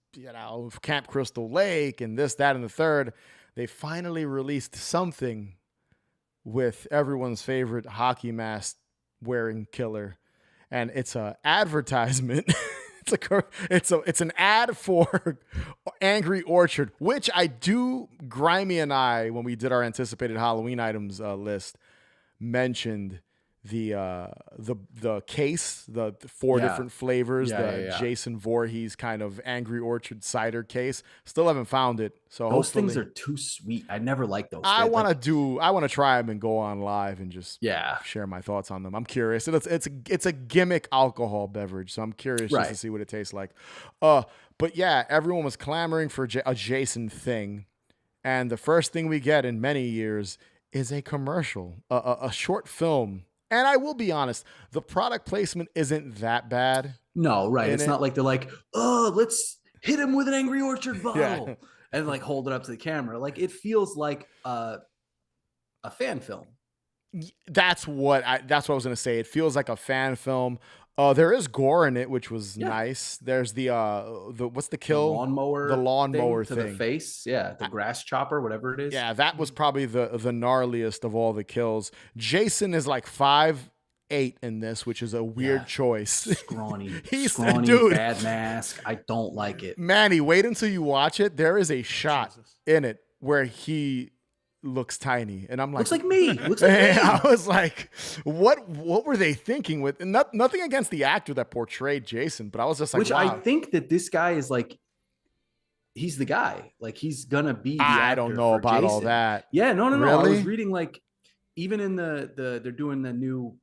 Camp Crystal Lake and this, that, and the third, they finally released something with everyone's favorite hockey mask wearing killer, and it's a advertisement. It's an ad for Angry Orchard, which Grimy and I, when we did our anticipated Halloween items list, mentioned the case, the four different flavors, Jason Voorhees kind of Angry Orchard cider case. Still haven't found it. So those things are too sweet. I never liked those. I want to try them and go on live and just share my thoughts on them. I'm curious. It's a gimmick alcohol beverage, so I'm curious just to see what it tastes like. But yeah, everyone was clamoring for a Jason thing, and the first thing we get in many years is a commercial, a short film. And I will be honest, the product placement isn't that bad. No, right. It's not like they're like, oh, let's hit him with an Angry Orchard bottle and like hold it up to the camera. Like it feels like a fan film. That's what I was going to say. It feels like a fan film. There is gore in it, which was nice. There's the what's the kill? The lawnmower thing to the face. Yeah, the grass chopper, whatever it is. Yeah, that was probably the gnarliest of all the kills. Jason is like 5'8" in this, which is a weird choice. Scrawny, dude. Bad mask. I don't like it. Manny, wait until you watch it. There is a shot in it where he looks tiny, and I'm like, looks like me. I was like, what were they thinking with? And nothing against the actor that portrayed Jason, but I was just like, I think that this guy is like, he's the guy. Like he's gonna be. I don't know about Jason. all that. Yeah, no. Really? I was reading like, even in the they're doing the new.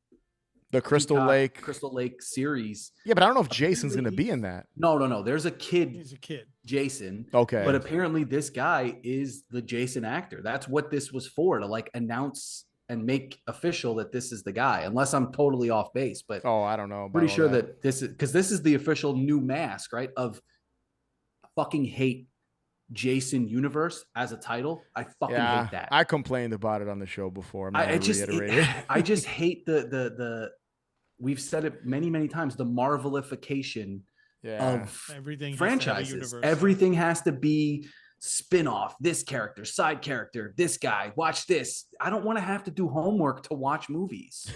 The Crystal Lake series. Yeah, but I don't know if Jason's going to be in that. No. There's a kid. He's a kid. Jason. Okay. But apparently this guy is the Jason actor. That's what this was for, to like announce and make official that this is the guy, unless I'm totally off base. But I don't know. Pretty sure that this is, because this is the official new mask, right? I fucking hate Jason Universe as a title. I fucking hate that. I complained about it on the show before. I just hate the we've said it many, many times, the Marvelification of everything franchises. Everything has to be spin-off, this character, side character, this guy, watch this. I don't want to have to do homework to watch movies.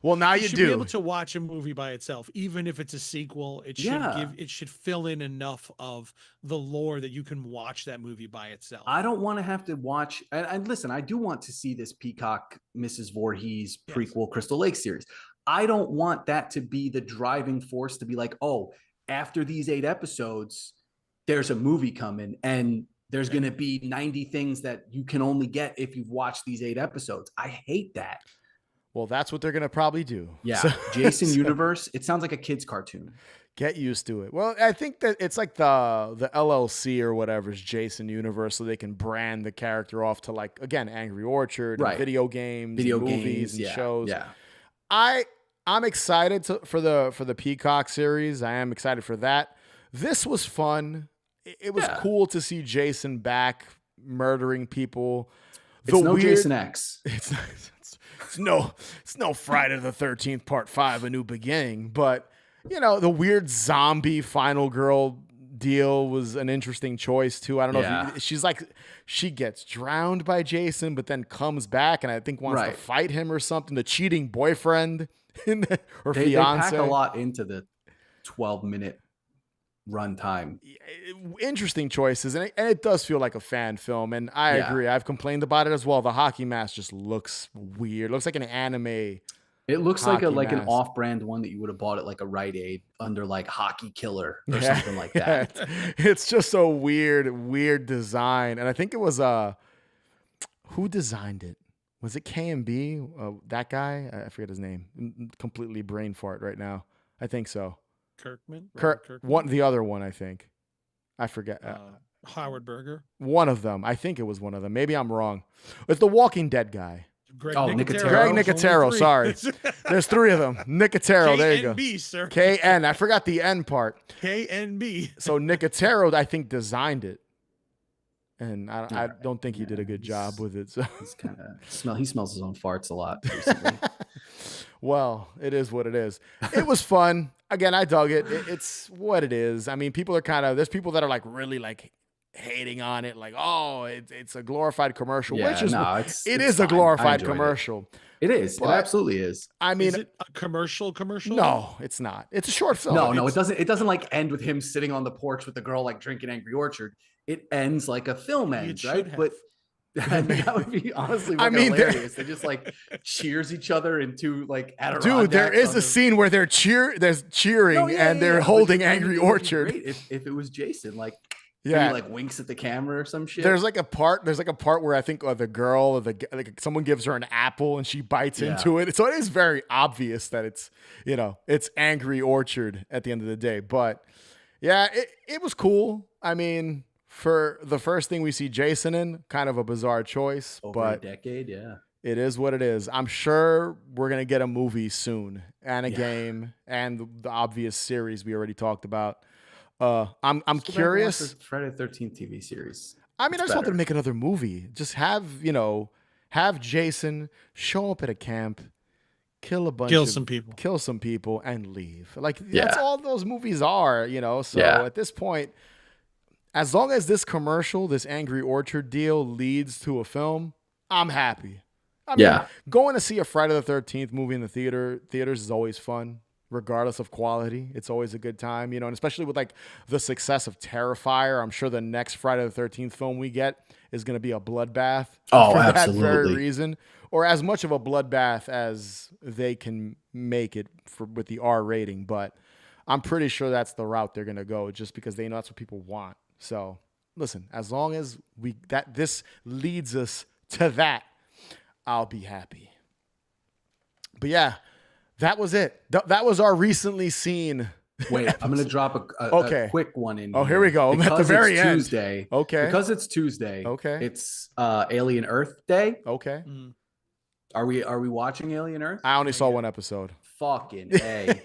Well, now you should do. Be able to watch a movie by itself, even if it's a sequel. It should fill in enough of the lore that you can watch that movie by itself. I don't want to have to watch. And listen, I do want to see this Peacock Mrs. Voorhees prequel Crystal Lake series. I don't want that to be the driving force to be like, oh, after these 8 episodes, there's a movie coming and there's going to be 90 things that you can only get if you've watched these 8 episodes. I hate that. Well, that's what they're going to probably do. Yeah. Jason Universe. It sounds like a kid's cartoon. Get used to it. Well, I think that it's like the LLC or whatever's Jason Universe, so they can brand the character off to, like, again, Angry Orchard, and video games, movies, and shows. Yeah. I'm excited for the Peacock series. I am excited for that. This was fun. It was cool to see Jason back murdering people. It's no Jason X. It's no Friday the 13th Part 5, A New Beginning. But, you know, the weird zombie final girl deal was an interesting choice too. I don't know if she's like, she gets drowned by Jason, but then comes back and I think wants to fight him or something. The cheating boyfriend or fiance. They pack a lot into the 12-minute runtime. Interesting choices, and it does feel like a fan film, and I agree. I've complained about it as well. The hockey mask just looks weird. It looks like an anime. It looks like an off-brand one that you would have bought at like a Rite Aid under like Hockey Killer or something like that. It's just a weird design, and I think it was who designed it? Was it K&B? That guy? I forget his name. Completely brain fart right now. I think so. Kirkman? The other one, I think. I forget. Howard Berger? One of them. I think it was one of them. Maybe I'm wrong. It's the Walking Dead guy. Greg Nicotero. Greg Nicotero, sorry. There's 3 of them. Nicotero, there you go. K-N-B, sir. K-N. I forgot the N part. K-N-B. So Nicotero, I think, designed it. And I don't think he did a good job with it. So he's kind of he smells his own farts a lot recently. Well, it is what it is. It was fun. Again, I dug it. It's what it is. I mean, there's people that are like really like hating on it, like, oh, it's a glorified commercial, Yeah, which is no, it it's is a fine. I glorified enjoyed it. commercial. It is. It But, absolutely is. I mean, Is it a commercial? no, it's not. It's a short film. No, it doesn't. It doesn't like end with him sitting on the porch with the girl like drinking Angry Orchard. It ends like a film It ends, should right? have. But that would be honestly I fucking mean, hilarious. They just like cheers each other into like Adirondacks. Dude, there is on a scene where there's cheering No, yeah, and yeah, they're yeah, holding but Angry it would be Orchard. great if it was Jason, like Yeah. he like winks at the camera or some shit. There's like a part where I think the girl or like someone gives her an apple and she bites into it. So it is very obvious that it's, it's Angry Orchard at the end of the day. But yeah, it was cool. I mean, for the first thing we see Jason in, kind of a bizarre choice, Over but a decade, yeah. it is what it is. I'm sure we're going to get a movie soon and a game and the obvious series we already talked about. I'm curious. Friday the 13th TV series. I mean, I just want them to make another movie. Just have Jason show up at a camp, kill some people and leave. Like that's all those movies are, So at this point, as long as this Angry Orchard deal leads to a film, I'm happy. I mean, going to see a Friday the 13th movie in the theaters is always fun. Regardless of quality, it's always a good time, and especially with like the success of Terrifier, I'm sure the next Friday the 13th film we get is going to be a bloodbath for absolutely. that very reason, or as much of a bloodbath as they can make it with the R rating. But I'm pretty sure that's the route they're going to go, just because they know that's what people want. So listen, as long as this leads us to that, I'll be happy. But yeah. That was it. That was our recently seen. Wait, I'm going to drop a quick one in. Oh, here we go. I'm at the very end. Tuesday. Okay. Because it's Tuesday. Okay. It's Alien Earth Day. Okay. Are we watching Alien Earth? I only saw one episode. Fucking A.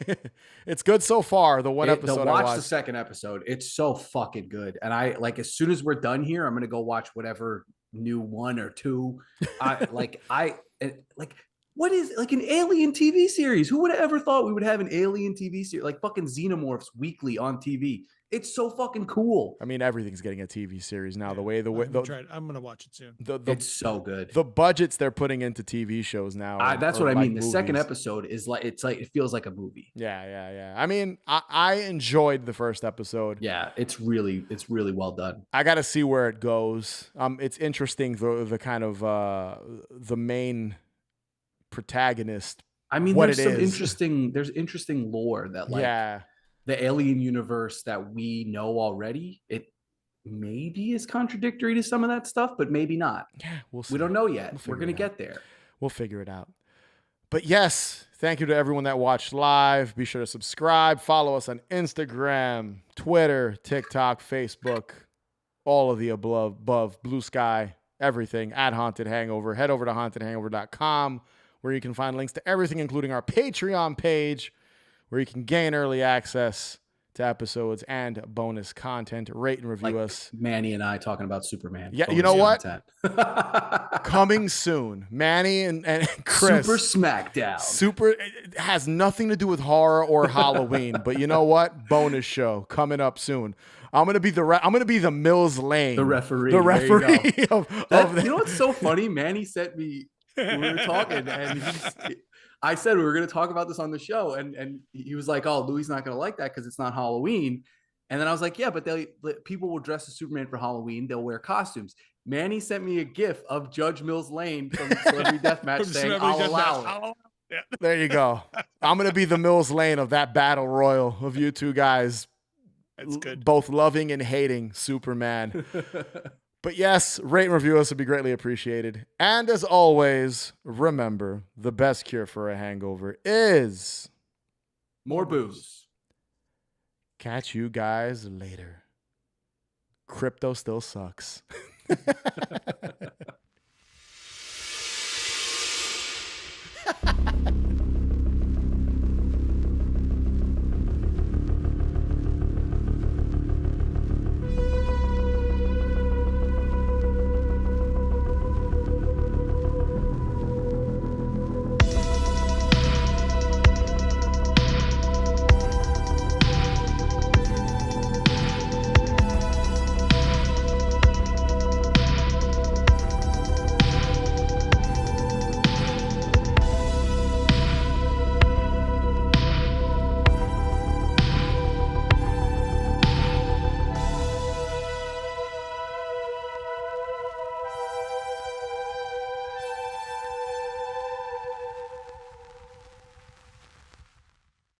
It's good so far. The one episode I watched. The second episode. It's so fucking good. And I like as soon as we're done here, I'm going to go watch whatever new one or two. What is like an alien TV series? Who would have ever thought we would have an alien TV series like fucking Xenomorphs weekly on TV? It's so fucking cool. I mean, everything's getting a TV series now. I'm gonna watch it soon. It's so good. The budgets they're putting into TV shows now. That's what I mean. Movies. The second episode is it feels like a movie. Yeah. I mean, I enjoyed the first episode. Yeah, it's really well done. I got to see where it goes. It's interesting the kind of the main protagonist. I mean, there's interesting lore that the alien universe that we know already, it maybe is contradictory to some of that stuff, but maybe not. Yeah, we'll see. We don't know yet. We're going to get there. We'll figure it out. But yes, thank you to everyone that watched live. Be sure to subscribe, follow us on Instagram, Twitter, TikTok, Facebook, all of the above, Blue Sky, everything at Haunted Hangover. Head over to hauntedhangover.com, where you can find links to everything, including our Patreon page, where you can gain early access to episodes and bonus content. Rate and review us. Manny and I talking about Superman. Yeah, you know what? Coming soon. Manny and Chris. Super Smackdown. It has nothing to do with horror or Halloween, but you know what? Bonus show coming up soon. I'm gonna be the Mills Lane, the referee. The referee of you know what's so funny? Manny sent me. We were talking, and I said we were going to talk about this on the show, and he was like, "Oh, Louis not going to like that because it's not Halloween." And then I was like, "Yeah, but people will dress as Superman for Halloween. They'll wear costumes." Manny sent me a GIF of Judge Mills Lane from Celebrity Deathmatch saying, "I'll allow it." Yeah. There you go. I'm going to be the Mills Lane of that battle royal of you two guys. That's good. Both loving and hating Superman. But yes, rate and review us would be greatly appreciated. And as always, remember, the best cure for a hangover is more booze. Catch you guys later. Crypto still sucks.